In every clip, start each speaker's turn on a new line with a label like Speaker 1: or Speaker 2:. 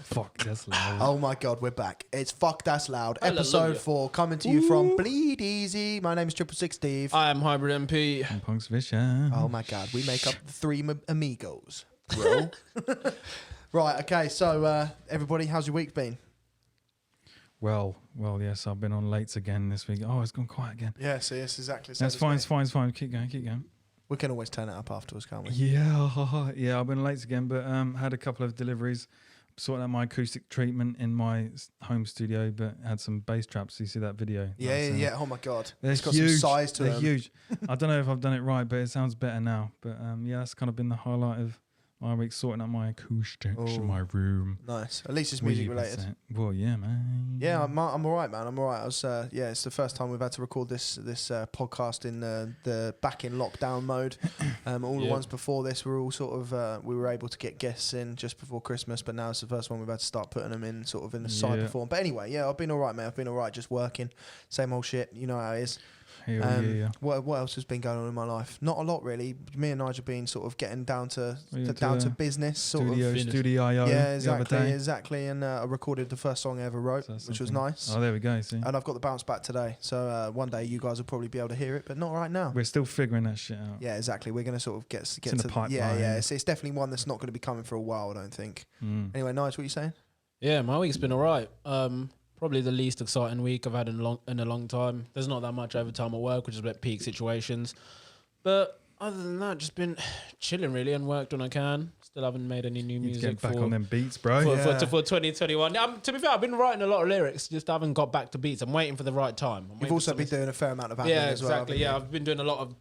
Speaker 1: Fuck, that's loud.
Speaker 2: Oh my God, we're back. It's Fuck That's Loud, episode 4, coming to you from BleedEasy. My name is Fxck Steve.
Speaker 3: I am HybridMP.
Speaker 1: And PunksVicious.
Speaker 2: Oh my God, we make up the 3 amigos, bro. Right, okay, so everybody, how's your week been?
Speaker 1: Well, yes, I've been on lates again this week. Oh, it's gone quiet again.
Speaker 2: Yeah, see, it's exactly the same.
Speaker 1: That's fine, it's fine. Keep going.
Speaker 2: We can always turn it up afterwards, can't we?
Speaker 1: Yeah, I've been late again, but had a couple of deliveries. Sorting out my acoustic treatment in my home studio, but had some bass traps. You see that video?
Speaker 2: Yeah. Oh my God,
Speaker 1: it's
Speaker 2: got
Speaker 1: huge.
Speaker 2: some size to
Speaker 1: They're
Speaker 2: them.
Speaker 1: huge. I don't know if I've done it right, but it sounds better now. But yeah, that's kind of been the highlight of my week, sorting out my acoustics in my room.
Speaker 2: Nice. At least it's music related.
Speaker 1: Well, yeah, man.
Speaker 2: Yeah, I'm all right, man. I'm all right. I was, it's the first time we've had to record this podcast in the back in lockdown mode. All the ones before this were all sort of we were able to get guests in just before Christmas, but now it's the first one we've had to start putting them in sort of in the cyber form. But anyway, yeah, I've been all right, mate. I've been all right, just working, same old shit. You know how it is.
Speaker 1: Yeah.
Speaker 2: What else has been going on in my life? Not a lot, really. Me and Nigel have been sort of getting down to business, sort of.
Speaker 1: Studio.
Speaker 2: Yeah, exactly. And I recorded the first song I ever wrote, which was nice.
Speaker 1: Oh, there we go. See,
Speaker 2: and I've got the bounce back today. So one day you guys will probably be able to hear it, but not right now.
Speaker 1: We're still figuring that shit out.
Speaker 2: Yeah, exactly. We're going to sort of get to
Speaker 1: the pipeline.
Speaker 2: Yeah. It's definitely one that's not going to be coming for a while, I don't think. Anyway, Nigel, what are you saying?
Speaker 3: Yeah, my week's been all right. Probably the least exciting week I've had in a long time. There's not that much overtime at work, which is like peak situations. But other than that, just been chilling really and worked when I can. Still haven't made any new music.
Speaker 1: Get back on them beats, bro.
Speaker 3: For 2021. To be fair, I've been writing a lot of lyrics, just haven't got back to beats. I'm waiting for the right time.
Speaker 2: You've also been doing a fair amount of admin as well.
Speaker 3: Exactly. Yeah, I've been doing a lot of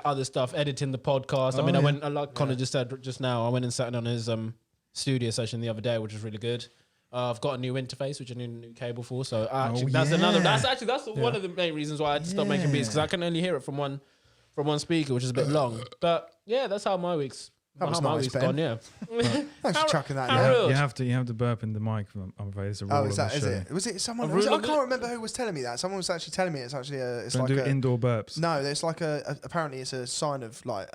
Speaker 3: other stuff, editing the podcast. I went, like Connor just said just now, I went and sat in on his studio session the other day, which was really good. I've got a new interface, which I need a new cable for. So that's one of the main reasons why I had to stop making beats, because I can only hear it from one speaker, which is a bit long. But yeah, that's how my week's gone. Yeah.
Speaker 2: Thanks for chucking that in.
Speaker 1: You have to burp in the mic. I'm afraid it's a rule.
Speaker 2: Oh, is it? Was it someone? I can't remember who was telling me that. Someone was actually telling me it's actually
Speaker 1: Don't do indoor burps.
Speaker 2: No, it's like apparently it's a sign of like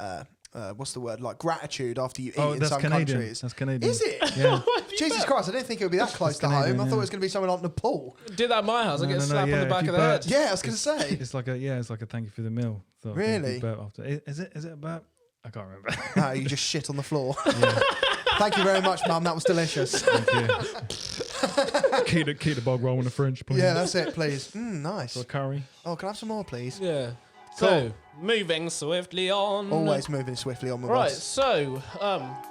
Speaker 2: what's the word? Like gratitude after you eat in some countries.
Speaker 1: That's Canadian.
Speaker 2: Is it? Yeah. Jesus Christ, I didn't think it would be that close to home. I thought it was going to be something like Nepal.
Speaker 3: Did that at my house. I get a slap on the back of the head.
Speaker 2: Yeah, I was going to say.
Speaker 1: It's like a thank you for the meal. So
Speaker 2: really?
Speaker 1: Burp after. Is it a burp? I can't remember.
Speaker 2: No, you just shit on the floor. Yeah. Thank you very much, Mum. That was delicious.
Speaker 1: Thank you. Keep the bog roll in the French, please.
Speaker 2: Yeah, that's it, please. Nice.
Speaker 1: Or curry.
Speaker 2: Oh, can I have some more, please?
Speaker 3: Yeah. So, moving swiftly on.
Speaker 2: Always moving swiftly on with
Speaker 3: us. Right,
Speaker 2: so,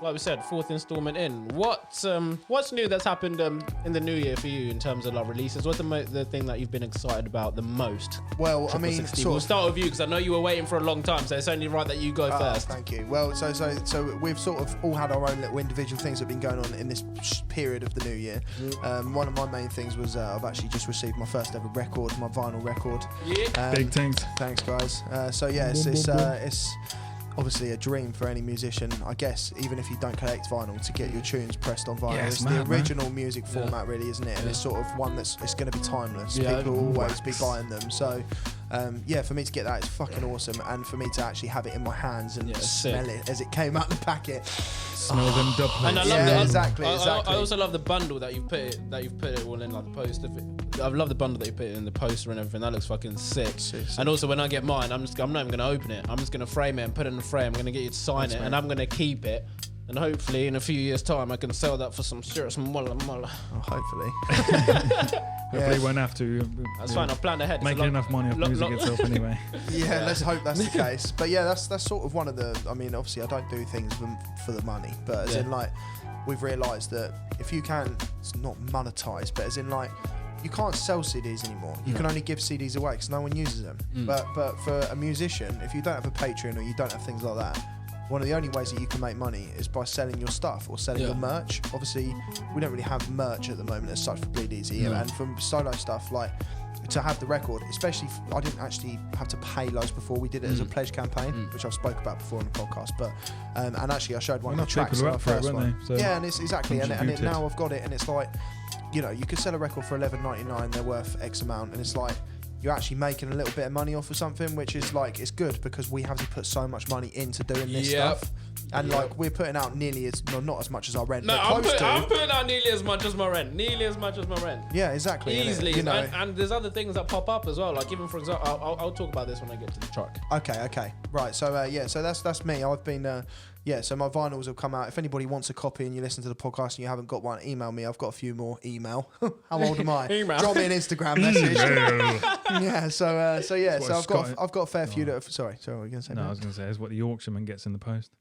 Speaker 3: like we said, 4th installment in. What's new that's happened in the new year for you in terms of like releases? What's the thing that you've been excited about the most?
Speaker 2: Well, I mean,
Speaker 3: we'll start with you because I know you were waiting for a long time, so it's only right that you go first.
Speaker 2: Thank you. Well, so we've sort of all had our own little individual things that have been going on in this period of the new year. One of my main things was I've actually just received my first ever record, my vinyl record.
Speaker 3: Yeah.
Speaker 1: Big things.
Speaker 2: Thanks, guys. So yeah, it's obviously a dream for any musician, I guess, even if you don't collect vinyl, to get your tunes pressed on vinyl. It's the original music format, really, isn't it? And it's sort of one it's going to be timeless. People will always be buying them. So for me to get that, it's fucking awesome, and for me to actually have it in my hands and smell it as it came out of the packet.
Speaker 1: Smell them dubplates.
Speaker 3: And I love
Speaker 2: exactly.
Speaker 3: I also love the bundle that you've put it all in, like the poster. I love the bundle that you put it in the poster and everything. That looks fucking sick. And also when I get mine, I'm not even gonna open it. I'm just gonna frame it and put it in the frame. I'm gonna get you to sign it, and I'm gonna keep it. And hopefully in a few years' time, I can sell that for some serious mullah.
Speaker 2: Oh, hopefully.
Speaker 1: Hopefully you won't have to.
Speaker 3: That's fine. I'll plan ahead.
Speaker 1: Making enough money off music itself anyway.
Speaker 2: Yeah, let's hope that's the case. But yeah, that's sort of one of the. I mean, obviously I don't do things for the money, but as in like, we've realised that if you can, it's not monetize, but as in like, you can't sell CDs anymore. You can only give CDs away because no one uses them. But for a musician, if you don't have a Patreon or you don't have things like that, one of the only ways that you can make money is by selling your stuff or selling your merch. Obviously, we don't really have merch at the moment as such for BleedEasy, and for solo stuff, like to have the record, especially I didn't actually have to pay loads before. We did it as a pledge campaign, which I've spoke about before on the podcast. But and actually, I showed one of the tracks on our first one. So and it's exactly, and now I've got it, and it's like, you know, you could sell a record for $11.99, they're worth X amount, and it's like, you're actually making a little bit of money off of something, which is like, it's good because we have to put so much money into doing this stuff And like we're putting out nearly as not as much as our rent.
Speaker 3: No,
Speaker 2: but
Speaker 3: I'm putting out nearly as much as my rent. Nearly as much as my rent.
Speaker 2: Yeah, exactly.
Speaker 3: Easily.
Speaker 2: You know.
Speaker 3: And there's other things that pop up as well. Like even for example, I'll talk about this when I get to the truck.
Speaker 2: Okay. Right. So so that's me. I've been so my vinyls have come out. If anybody wants a copy and you listen to the podcast and you haven't got one, email me. I've got a few more. Email. How old am I?
Speaker 3: Email.
Speaker 2: Drop me an Instagram message. Yeah. So I've got a fair few that. Sorry. What were you gonna say?
Speaker 1: No, I was gonna say it's what the Yorkshireman gets in the post.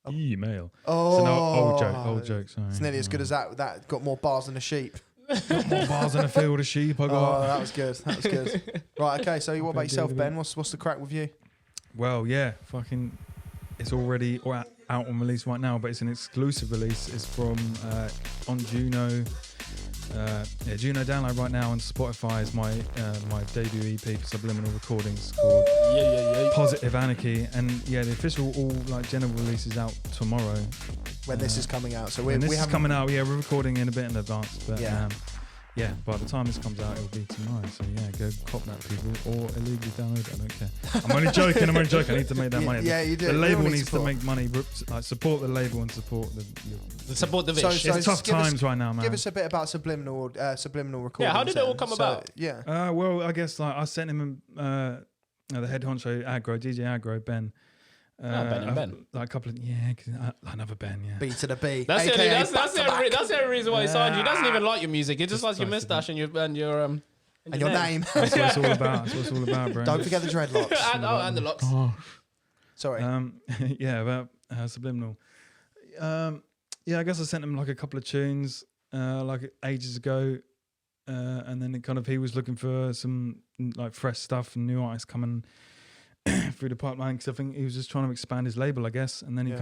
Speaker 1: Email.
Speaker 2: Oh,
Speaker 1: so no, old joke. Sorry.
Speaker 2: It's nearly as good as that. That got more bars than a sheep.
Speaker 1: Got more bars than a field of sheep. I got.
Speaker 2: Oh, that was good. Right. Okay. So what about yourself, Ben? What's the crack with you?
Speaker 1: Well, yeah, it's already out on release right now, but it's an exclusive release. It's from on Juno. Juno download right now on Spotify is my debut EP for Subliminal Recordings called Positive Anarchy, and the official general release is out tomorrow.
Speaker 2: When this is coming out, so
Speaker 1: we're coming out. Yeah, we're recording in a bit in advance, but by the time this comes out, it'll be tomorrow. So go cop that, people, or illegally download it. I don't care. I'm only joking. I need to make that money.
Speaker 2: Yeah, you do.
Speaker 1: The label needs to make money. Support the label and support
Speaker 3: the Vish.
Speaker 1: It's tough times right now, man.
Speaker 2: Give us a bit about subliminal recording.
Speaker 3: Yeah, how did it all come about?
Speaker 2: Yeah.
Speaker 1: Well, I guess I sent him the head honcho DJ Aggro Ben.
Speaker 3: Ben.
Speaker 1: Like a couple of another Ben, yeah.
Speaker 2: B to the B.
Speaker 3: That's the only reason why he signed you. He doesn't even like your music. He just likes your moustache and your
Speaker 2: name.
Speaker 1: That's what it's all about. Bro.
Speaker 2: Don't forget the dreadlocks.
Speaker 3: and the locks.
Speaker 1: Oh.
Speaker 2: Sorry.
Speaker 1: About Subliminal. I guess I sent him like a couple of tunes like ages ago, and then he was looking for some like fresh stuff and new artists coming through the pipeline, because I think he was just trying to expand his label, I guess. And then he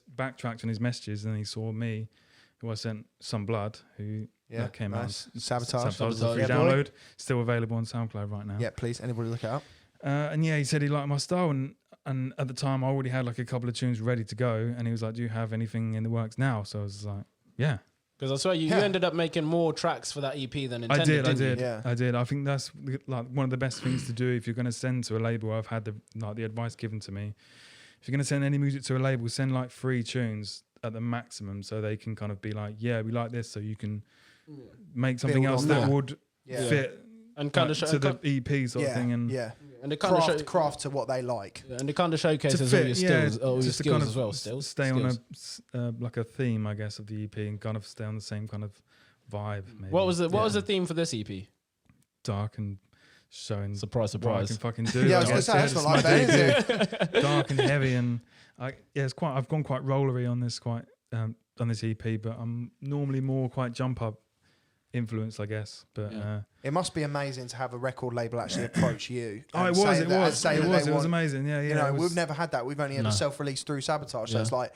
Speaker 1: backtracked on his messages, and he saw me, who I sent Some Blood, who came out.
Speaker 2: Sabotage.
Speaker 1: Free download, still available on SoundCloud right now.
Speaker 2: Yeah, please, anybody look it up.
Speaker 1: He said he liked my style, and at the time I already had like a couple of tunes ready to go, and he was like, "Do you have anything in the works now?" So I was like, "Yeah."
Speaker 3: Because I swear you ended up making more tracks for that EP than intended.
Speaker 1: I did. I think that's like one of the best things to do if you're going to send to a label. I've had the advice given to me. If you're going to send any music to a label, send like 3 tunes at the maximum, so they can kind of be like, "Yeah, we like this," so you can make something
Speaker 2: build
Speaker 1: else that would fit
Speaker 3: and kind of
Speaker 1: to the EP sort of thing, and
Speaker 2: and it kind of craft to what they like,
Speaker 3: and it kind of showcases all your skills,
Speaker 1: kind of
Speaker 3: as well.
Speaker 1: Stay on a theme, I guess, of the EP, and kind of stay on the same kind of vibe. Maybe.
Speaker 3: What was the theme for this EP?
Speaker 1: Dark and showing
Speaker 3: surprise.
Speaker 1: What I can fucking do.
Speaker 2: I was going to say that's not like that, is it?
Speaker 1: Dark and heavy, and I've gone quite rollery on this on this EP, but I'm normally more quite jump up influence, I guess, but
Speaker 2: it must be amazing to have a record label actually approach you.
Speaker 1: It was amazing.
Speaker 2: We've never had that. We've only had a self-release through Sabotage, so it's like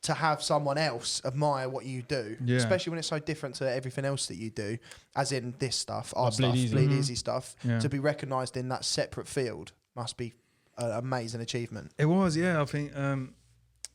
Speaker 2: to have someone else admire what you do, especially when it's so different to everything else that you do, as in this stuff, our stuff, BleedEasy stuff, to be recognised in that separate field must be an amazing achievement.
Speaker 1: It was, I think.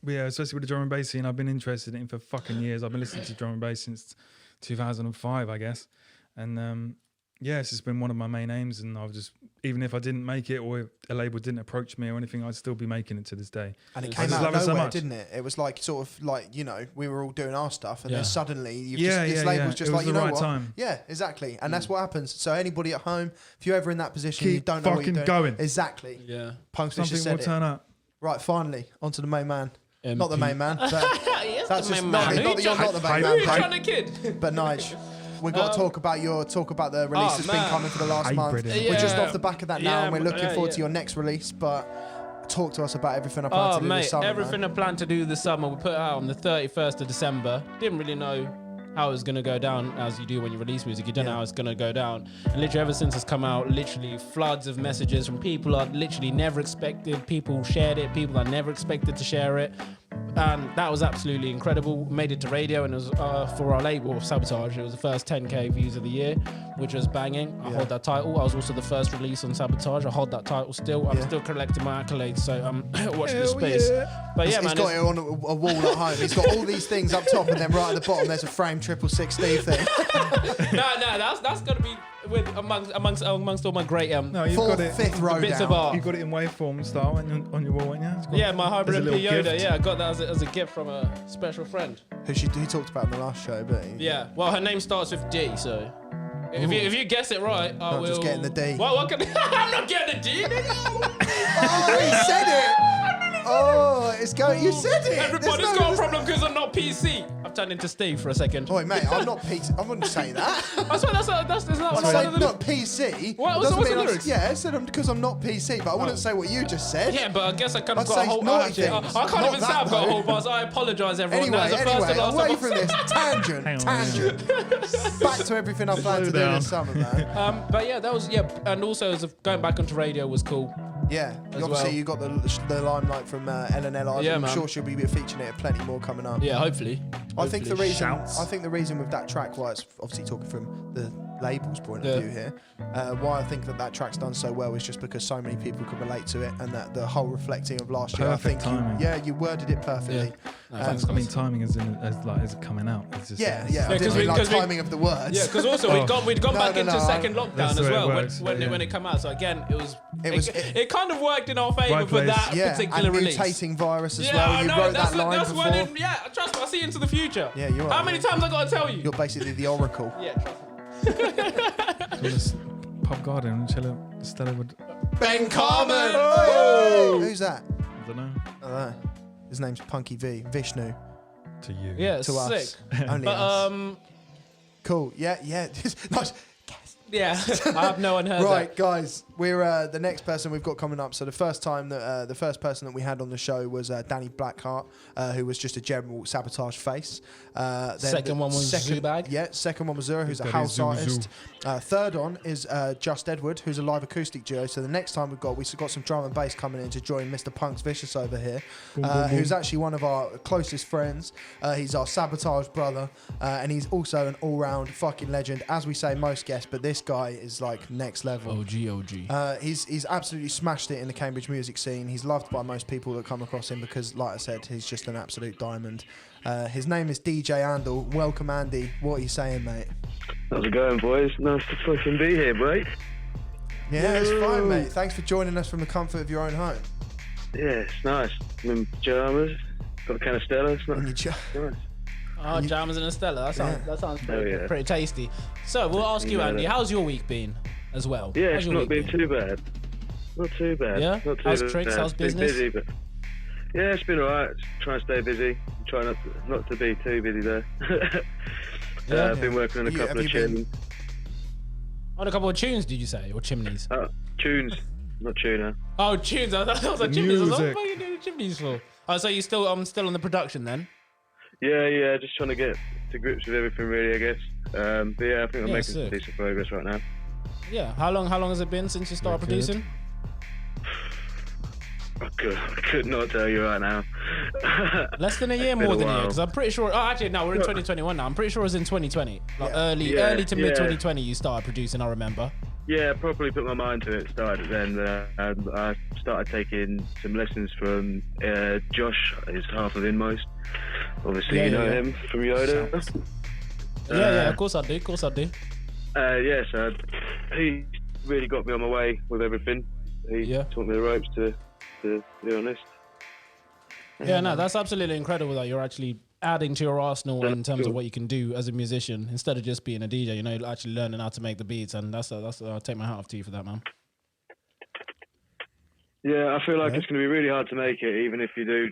Speaker 1: Especially with the drum and bass scene, I've been interested in it for fucking years. I've been listening to drum and bass since 2005, I guess, and it's just been one of my main aims, and I've just, even if I didn't make it or a label didn't approach me or anything, I'd still be making it to this day.
Speaker 2: And it came out of nowhere, didn't it? It was like sort of like, we were all doing our stuff, and then suddenly this label's just like, you know what?
Speaker 1: Time.
Speaker 2: Yeah, exactly. And that's what happens. So anybody at home, if you're ever in that position, you don't know what you're doing.
Speaker 1: Going.
Speaker 2: Exactly.
Speaker 3: Yeah.
Speaker 2: PunksVicious said it.
Speaker 1: Turn up.
Speaker 2: Right, finally, onto the main man.
Speaker 3: MP.
Speaker 2: Not the main man. But
Speaker 3: that's the main man.
Speaker 2: You're not the main man.
Speaker 3: Who are you trying to kid?
Speaker 2: But Nige, we've got to talk about the release that's been coming for the last month. We're just off the back of that now, and we're looking forward to your next release. But talk to us about everything I plan to do this summer.
Speaker 3: Everything I plan to do this summer, we put it out on the 31st of December. Didn't really know how it was going to go down, as you do when you release music. You don't know how it's going to go down. And literally ever since it's come out, literally floods of messages from people I literally never expected. People shared it, people I never expected to share it. And that was absolutely incredible. Made it to radio, and it was for our label, Sabotage. It was the first 10k views of the year, which was banging. I hold that title. I was also the first release on Sabotage. I hold that title still. I'm still collecting my accolades, so watch this space. But
Speaker 2: he's got it on a wall at home. He's got all these things up top, and then right at the bottom there's a frame 666 Steve thing.
Speaker 3: No, that's gonna be. with amongst all my great
Speaker 1: No, you've
Speaker 2: Fourth,
Speaker 1: got it.
Speaker 2: fifth row
Speaker 3: bits
Speaker 2: down.
Speaker 3: of art.
Speaker 1: You got it in waveform style on your wall, ain't you?
Speaker 3: Yeah, my
Speaker 1: as a
Speaker 3: HybridMP
Speaker 1: little
Speaker 3: Yoda.
Speaker 1: gift.
Speaker 3: Yeah, I got that as a gift from a special friend.
Speaker 2: Who talked about in the last show, but
Speaker 3: Yeah. Well, her name starts with D, so if you guess it right, I will.
Speaker 2: Just getting the D.
Speaker 3: What can I'm not getting the D.
Speaker 2: oh, he said it. Oh, it's going. You said it.
Speaker 3: Everybody's got a problem because I'm not PC. I've turned into Steve for a second.
Speaker 2: Oh, mate, I'm not PC. I wouldn't say that.
Speaker 3: That's not
Speaker 2: I said not PC.
Speaker 3: What's
Speaker 2: Doesn't
Speaker 3: the
Speaker 2: mean
Speaker 3: lyrics?
Speaker 2: Yeah, I said because I'm not PC, but I wouldn't say what you just said.
Speaker 3: Yeah, but I guess I kind of
Speaker 2: I'd
Speaker 3: got a
Speaker 2: say
Speaker 3: whole.
Speaker 2: naughty
Speaker 3: Actually, I
Speaker 2: things.
Speaker 3: can't
Speaker 2: Not
Speaker 3: even say
Speaker 2: that,
Speaker 3: I've got a
Speaker 2: though.
Speaker 3: whole buzz. I apologise, everyone.
Speaker 2: Anyway,
Speaker 3: That was the first and last
Speaker 2: away
Speaker 3: time I
Speaker 2: from
Speaker 3: said
Speaker 2: this tangent. Back to everything I planned to do
Speaker 1: down.
Speaker 2: this summer, man.
Speaker 3: But yeah, that was and also as going back onto radio was cool.
Speaker 2: Yeah,
Speaker 3: As
Speaker 2: obviously
Speaker 3: well.
Speaker 2: you got the limelight from LNL.
Speaker 3: Yeah,
Speaker 2: I'm
Speaker 3: man.
Speaker 2: sure she'll be featuring it plenty more coming up.
Speaker 3: Yeah, hopefully.
Speaker 2: I think the
Speaker 1: Shouts.
Speaker 2: reason with that track, why it's obviously talking from the label's point
Speaker 3: Yeah.
Speaker 2: of view here, why I think that track's done so well is just because so many people can relate to it, and that the whole reflecting of last year.
Speaker 1: Perfect
Speaker 2: I think
Speaker 1: timing.
Speaker 2: you worded it perfectly.
Speaker 3: No,
Speaker 2: Um,
Speaker 3: thanks,
Speaker 1: I mean, timing is as it coming out. It's just,
Speaker 2: Yeah,
Speaker 3: Yeah,
Speaker 2: I
Speaker 3: 'cause
Speaker 2: didn't
Speaker 3: we-
Speaker 2: mean like
Speaker 3: 'cause we-
Speaker 2: timing of the words.
Speaker 3: Yeah, because also we'd gone
Speaker 2: No,
Speaker 3: back
Speaker 2: no,
Speaker 3: into
Speaker 2: no,
Speaker 3: second
Speaker 2: that's
Speaker 3: lockdown
Speaker 1: the
Speaker 3: as
Speaker 1: way it
Speaker 3: well
Speaker 1: works,
Speaker 3: when
Speaker 1: yeah.
Speaker 3: it came out. So again,
Speaker 2: It was-
Speaker 3: it kind of worked in our favour
Speaker 1: Right
Speaker 3: for
Speaker 1: place.
Speaker 3: that
Speaker 2: yeah,
Speaker 3: particular
Speaker 2: and
Speaker 3: release.
Speaker 2: mutating virus as
Speaker 3: Yeah,
Speaker 2: well.
Speaker 3: I
Speaker 2: You
Speaker 3: know.
Speaker 2: wrote
Speaker 3: That's
Speaker 2: that line
Speaker 3: that's
Speaker 2: before.
Speaker 3: when it, yeah, trust me, I see into the future.
Speaker 2: Yeah, you are.
Speaker 3: How many times I gotta tell you?
Speaker 2: You're basically the oracle.
Speaker 3: Yeah, trust me.
Speaker 1: So this pub garden and chill out. Stella would.
Speaker 2: Ben Carmen.
Speaker 1: Oh!
Speaker 2: Who's that?
Speaker 1: I don't know.
Speaker 2: I don't know. His name's Punky V. Vishnu.
Speaker 1: To you.
Speaker 3: Yeah,
Speaker 2: To
Speaker 3: sick.
Speaker 2: us. Only
Speaker 3: But
Speaker 2: us. Cool. Yeah. Nice.
Speaker 3: yeah, I have no one heard
Speaker 2: Right, guys, we're the next person we've got coming up. So the first time that the first person that we had on the show was Danny Blackheart, who was just a general Sabotage face. Then
Speaker 3: Second one was Zubag.
Speaker 2: Yeah, second one was Zura, who's a
Speaker 1: That is
Speaker 2: house
Speaker 1: Zoo
Speaker 2: artist. Third on is Just Edward, who's a live acoustic duo. So the next time we've got some drum and bass coming in to join Mr. PunksVicious over here, who's actually one of our closest friends. He's our Sabotage brother, and he's also an all-round fucking legend, as we say most guests. But this guy is like next level.
Speaker 3: OG.
Speaker 2: He's absolutely smashed it in the Cambridge music scene. He's loved by most people that come across him because, like I said, he's just an absolute diamond. His name is DJ ANDLE. Welcome, Andy. What are you saying, mate?
Speaker 4: How's it going, boys? Nice to fucking be here, mate.
Speaker 2: Yeah, it's fine, mate. Thanks for joining us from the comfort of your own home.
Speaker 4: Yeah, it's nice. I'm in pajamas. Got a can of Stella. It's
Speaker 2: And
Speaker 4: nice.
Speaker 2: you
Speaker 4: Nice.
Speaker 3: Oh, Jammers and Estella. That sounds pretty,
Speaker 4: yeah.
Speaker 3: pretty tasty. So we'll ask you,
Speaker 4: know
Speaker 3: Andy,
Speaker 4: that.
Speaker 3: how's your week been as well?
Speaker 4: Yeah,
Speaker 3: How's
Speaker 4: it's
Speaker 3: your
Speaker 4: not
Speaker 3: week
Speaker 4: been too bad. Not too bad.
Speaker 3: Yeah?
Speaker 4: Not too
Speaker 3: How's
Speaker 4: bad.
Speaker 3: tricks? How's
Speaker 4: It's been
Speaker 3: business?
Speaker 4: busy, but yeah, it's been alright. Trying to stay busy. Try not to be too busy there.
Speaker 3: Yeah.
Speaker 4: I've been working on a couple
Speaker 2: have
Speaker 4: of
Speaker 2: you been-
Speaker 4: tunes.
Speaker 3: On a couple of tunes, did you say, or chimneys?
Speaker 4: Tunes, not tuna.
Speaker 3: Oh, tunes. I thought it was like chimneys. I was like,
Speaker 1: Music.
Speaker 3: what are you doing chimneys for? Oh, so you still on the production then?
Speaker 4: Yeah, just trying to get to grips with everything really, I guess. But yeah, I think I'm
Speaker 3: Yeah,
Speaker 4: making
Speaker 3: sick.
Speaker 4: some decent progress right now.
Speaker 3: Yeah. How long has it been since you started
Speaker 1: Wicked.
Speaker 3: producing?
Speaker 4: I could not tell you right now.
Speaker 3: Less than a year,
Speaker 4: Been
Speaker 3: more
Speaker 4: a
Speaker 3: than a year.
Speaker 4: while.
Speaker 3: Because I'm pretty sure. Oh, actually, no, we're in 2021 now. I'm pretty sure it was in 2020, like early to mid 2020. You started producing. I remember.
Speaker 4: Yeah, properly put my mind to it. Started then. I started taking some lessons from Josh, who's half of Inmost. Obviously,
Speaker 3: Yeah,
Speaker 4: you know
Speaker 3: yeah.
Speaker 4: him from Yoda.
Speaker 3: Yeah, of course I do. Of course I do.
Speaker 4: Yeah, so he really got me on my way with everything. He
Speaker 3: Yeah.
Speaker 4: taught me the ropes, to be honest.
Speaker 3: Yeah, no, that's absolutely incredible that you're actually adding to your arsenal in terms of
Speaker 4: cool.
Speaker 3: what you can do as a musician instead of just being a DJ. You know, actually learning how to make the beats, and that's I'll take my hat off to you for that, man.
Speaker 4: Yeah, I feel like
Speaker 2: Yeah.
Speaker 4: it's going to be really hard to make it, even if you do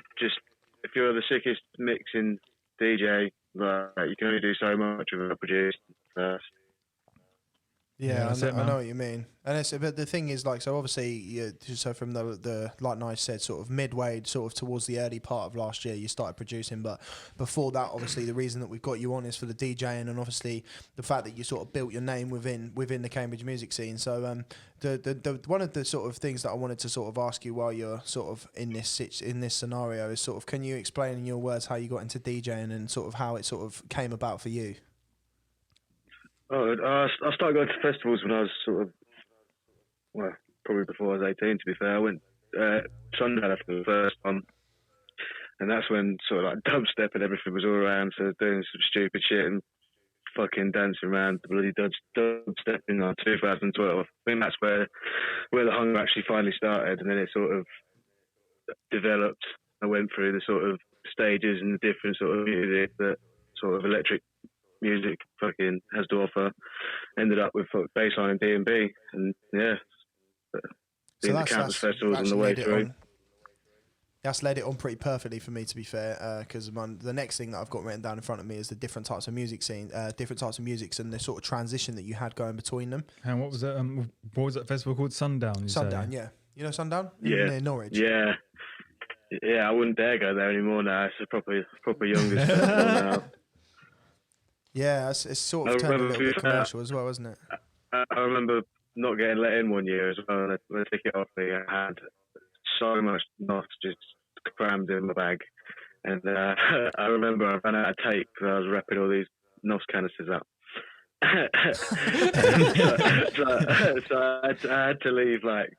Speaker 4: if you're the sickest mixing DJ, like, you can only do so much with a producer first.
Speaker 2: Yeah,
Speaker 1: that's it,
Speaker 2: I
Speaker 1: man.
Speaker 2: know what you mean. And but the thing is, like, so obviously, so from the like Nice said, sort of midway, sort of towards the early part of last year, you started producing. But before that, obviously, the reason that we've got you on is for the DJing, and obviously the fact that you sort of built your name within the Cambridge music scene. So the one of the sort of things that I wanted to sort of ask you while you're sort of in this scenario is sort of, can you explain in your words how you got into DJing and sort of how it sort of came about for you?
Speaker 4: Oh, I started going to festivals when I was probably before I was 18, to be fair. I went Sunday for the first time, and that's when sort of like dubstep and everything was all around, so doing some stupid shit, and fucking dancing around the bloody dubstep in 2012. I think that's where the hunger actually finally started, and then it sort of developed. I went through the sort of stages and the different sort of music that sort of electric music fucking has to offer. Ended up with bassline and DNB, and yeah,
Speaker 2: So
Speaker 4: the campus festivals on the way through.
Speaker 2: That's laid it on pretty perfectly for me, to be fair, because the next thing that I've got written down in front of me is the different types of music different types of musics and the sort of transition that you had going between them.
Speaker 1: And what was that festival called? Sundown.
Speaker 2: Sundown, yeah. You know Sundown?
Speaker 4: Yeah,
Speaker 2: near Norwich.
Speaker 4: Yeah, I wouldn't dare go there anymore now. It's a proper youngest festival now.
Speaker 2: Yeah, it's sort of turned a little bit commercial as well, isn't it?
Speaker 4: I remember not getting let in one year as well. When the ticket off me, I had so much NOS just crammed in my bag. And I remember I ran out of tape because I was wrapping all these NOS canisters up. so I had to leave like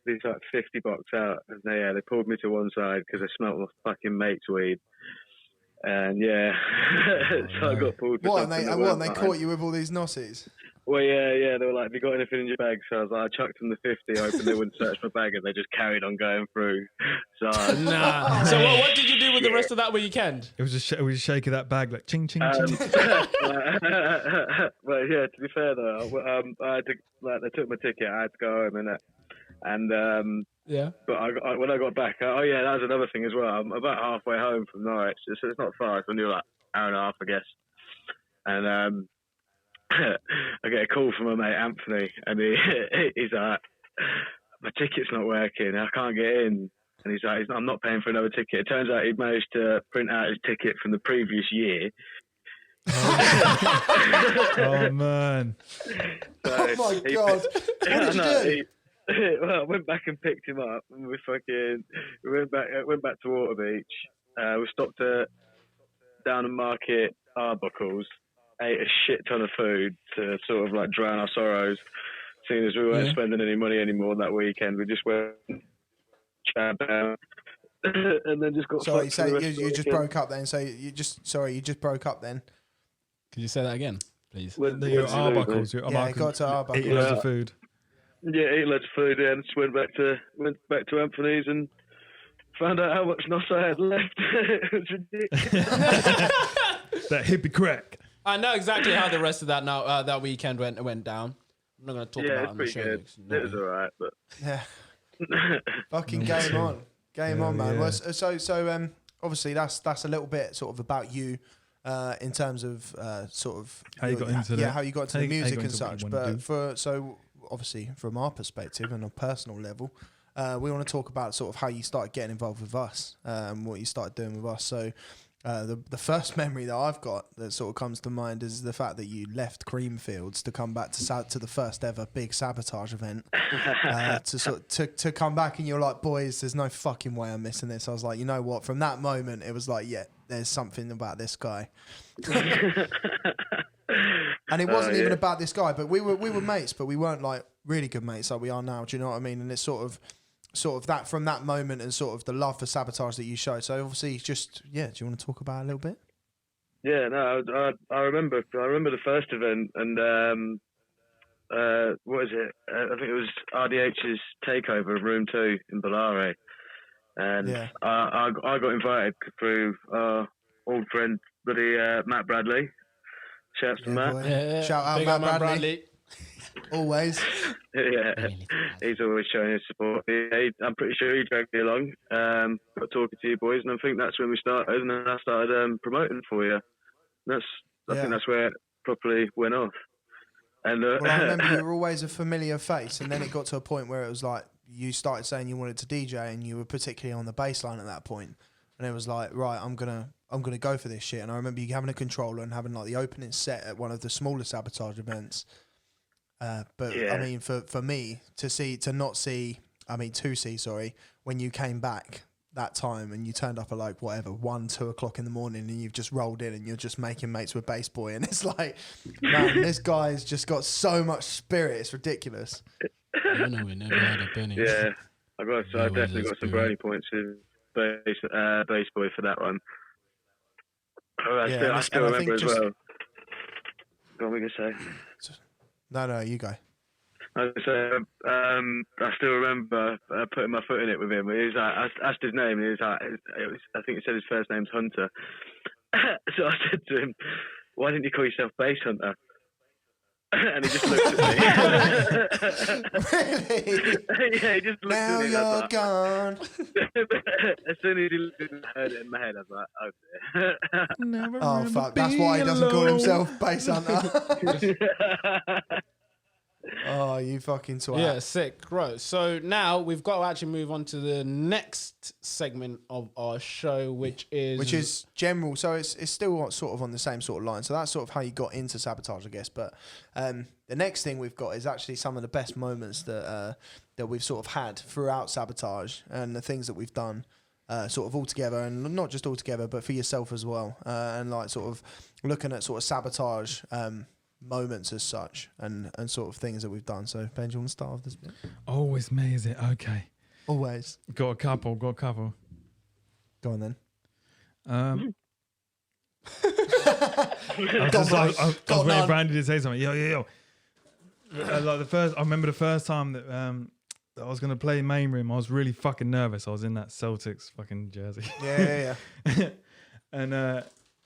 Speaker 4: these like 50 bucks out. And they pulled me to one side because they smelt my fucking mate's weed. And yeah, so I got pulled.
Speaker 2: What, and they caught you with all these Nosses?
Speaker 4: Well, yeah, they were like, have you got anything in your bag? So I was like, I chucked them the 50, hoping they wouldn't search my bag, and they just carried on going through. So
Speaker 3: nah. So what did you do with the rest of that weekend?
Speaker 1: It was just a shake of that bag, like ching ching ching.
Speaker 4: Well, yeah, to be fair though, I had to, like, they took my ticket, I had to go home and
Speaker 3: yeah.
Speaker 4: But when I got back, that was another thing as well. I'm about halfway home from Norwich, so it's not far. It's only like hour and a half, I guess. And I get a call from my mate Anthony, and he's like, my ticket's not working, I can't get in. And he's like, I'm not paying for another ticket. It turns out he'd managed to print out his ticket from the previous year.
Speaker 1: Oh man!
Speaker 4: So
Speaker 2: oh my god! What did you do?
Speaker 4: Well, I went back and picked him up, and we went back to Waterbeach. We stopped at Down and Market Arbuckles, ate a shit ton of food to sort of like drown our sorrows, seeing as we weren't spending any money anymore that weekend. We just went chat down and then just got.
Speaker 2: Sorry, so you just broke up then. So you just broke up then.
Speaker 3: Can you say that again, please?
Speaker 1: Your Arbuckles.
Speaker 2: Yeah, got to Arbuckles.
Speaker 1: Eating loads of food.
Speaker 4: Yeah, ate loads of food, and just went back to Anthony's and found out how much NOS I had left. It was ridiculous.
Speaker 1: That hippie crack.
Speaker 3: I know exactly how the rest of that weekend went down. I'm not going to talk about it on the show.
Speaker 4: Good. No. It was alright, but
Speaker 2: yeah. Fucking game on, man.
Speaker 1: Yeah.
Speaker 2: Well, so obviously that's a little bit sort of about you. In terms of sort of
Speaker 1: how you got into
Speaker 2: the music and such, but obviously from our perspective and on a personal level, we want to talk about sort of how you started getting involved with us, what you started doing with us. So the first memory that I've got that sort of comes to mind is the fact that you left Creamfields to come back to the first ever big Sabotage event, to come back, and you're like, boys, there's no fucking way I'm missing this. I was like, you know what? From that moment, it was like, yeah, there's something about this guy. And it wasn't even about this guy, but we were mates, but we weren't like really good mates like we are now. Do you know what I mean? And it's sort of that from that moment and sort of the love for Sabotage that you showed. So obviously, do you want to talk about it a little bit?
Speaker 4: Yeah, no, I remember the first event, and what is it? I think it was RDH's takeover of Room 2 in Bellare, and I got invited through our old friend, Matt Bradley. Shouts to Matt.
Speaker 2: Yeah. Shout out Matt Bradley. Always.
Speaker 4: Yeah, he's always showing his support. I'm pretty sure he dragged me along, got talking to you boys, and I think that's when we started, and then I started promoting for you. I think that's where it properly went off. And
Speaker 2: well, I remember you were always a familiar face, and then it got to a point where it was like you started saying you wanted to DJ, and you were particularly on the bass line at that point, and it was like, right, I'm gonna go for this shit. And I remember you having a controller and having like the opening set at one of the smaller Sabotage events. I mean, for me to see when you came back that time and you turned up at like 1-2 o'clock in the morning, and you've just rolled in and you're just making mates with Bass Boy, and it's like, man, this guy's just got so much spirit, it's ridiculous.
Speaker 3: I know we never had a penny.
Speaker 4: Yeah, I definitely got some brownie points with Bass Boy for that one. I still remember as well. What were we gonna say?
Speaker 2: No, you go.
Speaker 4: I was gonna say, I still remember putting my foot in it with him. He was like, I asked his name, and he was like, I think he said his first name's Hunter. So I said to him, "Why didn't you call yourself Bass Hunter?" And he just looked at me.
Speaker 2: Really?
Speaker 4: Yeah, he just looked
Speaker 2: Now
Speaker 4: at me.
Speaker 2: you're gone.
Speaker 4: As soon as he looked at me, I heard it in my head. I was like, "Oh dear."
Speaker 1: Never
Speaker 2: Oh fuck! That's why he doesn't call himself Bass Hunter. Oh, you fucking twat.
Speaker 3: Yeah, sick. Right. So now we've got to actually move on to the next segment of our show, which is
Speaker 2: general. So it's still sort of on the same sort of line. So that's sort of how you got into Sabotage, I guess. But the next thing we've got is actually some of the best moments that we've sort of had throughout Sabotage and the things that we've done. Sort of all together, and not just all together, but for yourself as well, and like sort of looking at sort of Sabotage moments as such, and sort of things that we've done. So Ben, do you want to start off this bit?
Speaker 1: Oh, it's me, is it? Okay.
Speaker 2: Always.
Speaker 1: Got a couple.
Speaker 2: Go on then.
Speaker 1: I was waiting for Andy to say something. Yo. I remember the first time that I was going to play main room, I was really fucking nervous. I was in that Celtics fucking jersey.
Speaker 2: Yeah.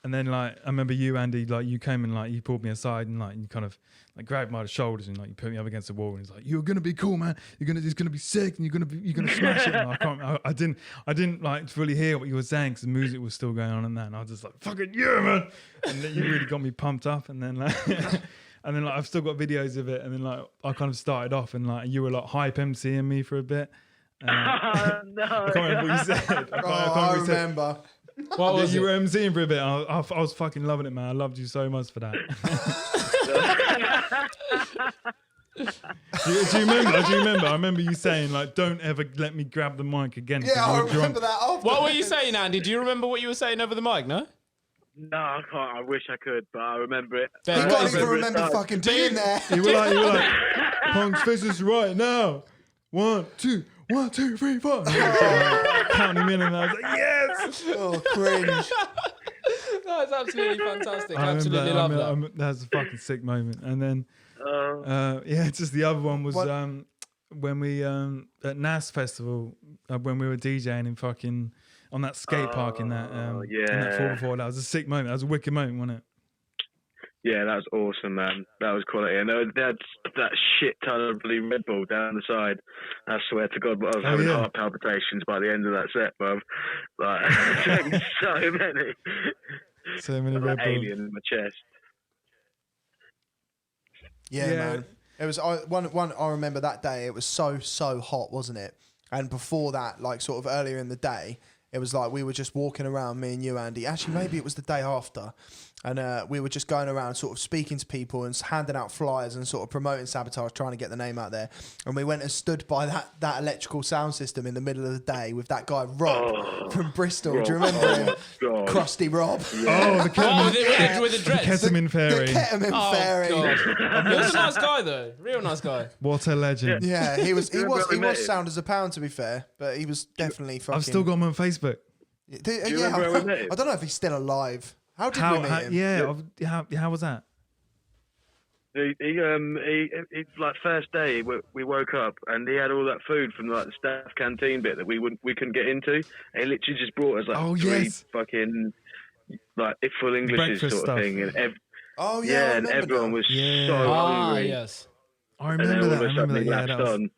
Speaker 1: And then like I remember you, Andy, like you came and like you pulled me aside and like you kind of like grabbed my shoulders and like you put me up against the wall and it's like, "You're gonna be cool, man. It's gonna be sick and you're gonna smash it." And I didn't like fully hear what you were saying because the music was still going on and that, and I was just like, "Fucking yeah, man!" And then you really got me pumped up, and then like. And then like I've still got videos of it, and then like I kind of started off, and like you were like hype MCing me for a bit.
Speaker 4: No.
Speaker 1: I can't remember what you said.
Speaker 2: I remember.
Speaker 3: what was
Speaker 1: you
Speaker 3: it?
Speaker 1: were MCing for a bit. I was fucking loving it, man. I loved you so much for that. do you remember? I remember you saying like, "Don't ever let me grab the mic again."
Speaker 2: Yeah, I remember that. After.
Speaker 3: What were you saying, Andy? Do you remember what you were saying over the mic? No.
Speaker 4: No, I can't. I wish I could, but I remember it.
Speaker 3: Ben,
Speaker 2: You
Speaker 3: what
Speaker 2: can't
Speaker 3: is
Speaker 2: even
Speaker 3: it?
Speaker 2: remember fucking being there.
Speaker 1: You were like, "PunksVicious right now. 1, 2, 1, 2, 3, 4." Counting me in, and I was like, "Yes!"
Speaker 2: Oh, cringe.
Speaker 3: That's absolutely fantastic.
Speaker 1: I
Speaker 3: Absolutely love that.
Speaker 1: That's a fucking sick moment. And then, just the other one was when we at NAS Festival when we were DJing in fucking on that skate park in that in that 4x4. That was a sick moment. That was a wicked moment, wasn't it?
Speaker 4: Yeah, that was awesome, man. That was quality. And they had that shit ton of blue Red Bull down the side. I swear to God, I was having heart palpitations by the end of that set, bruv. Like, so many
Speaker 1: Red Bull.
Speaker 4: alien in my chest.
Speaker 2: Yeah, man. It was one. I remember that day. It was so hot, wasn't it? And before that, like sort of earlier in the day, it was like we were just walking around, me and you, Andy. Actually, maybe it was the day after. And we were just going around sort of speaking to people and handing out flyers and sort of promoting Sabotage, trying to get the name out there. And we went and stood by that electrical sound system in the middle of the day with that guy, Rob, from Bristol.
Speaker 4: Rob.
Speaker 2: Do you remember him?
Speaker 4: God.
Speaker 2: Crusty Rob.
Speaker 1: Yeah. Oh, the ketamine,
Speaker 3: with the dreads.
Speaker 1: the ketamine fairy.
Speaker 2: The ketamine fairy.
Speaker 3: God. He was a nice guy, though. Real nice guy.
Speaker 1: What a legend.
Speaker 2: Yeah, he was
Speaker 4: met him?
Speaker 2: sound as a pound, to be fair. But he was definitely fucking...
Speaker 1: I've still got him on Facebook.
Speaker 4: Do you remember where we met him?
Speaker 2: I don't know if he's still alive. How did we meet him?
Speaker 1: How was that?
Speaker 4: He like first day we woke up and he had all that food from like the staff canteen bit that we couldn't get into. And he literally just brought us like three fucking like full Englishes
Speaker 1: breakfast
Speaker 4: sort of
Speaker 1: stuff.
Speaker 4: thing. And
Speaker 2: and
Speaker 4: everyone was so
Speaker 3: Ah,
Speaker 4: hungry.
Speaker 3: yes.
Speaker 1: I
Speaker 4: And
Speaker 1: remember
Speaker 4: then all
Speaker 1: that.
Speaker 4: of a sudden he
Speaker 1: Yeah,
Speaker 4: latched
Speaker 1: that was,
Speaker 4: on.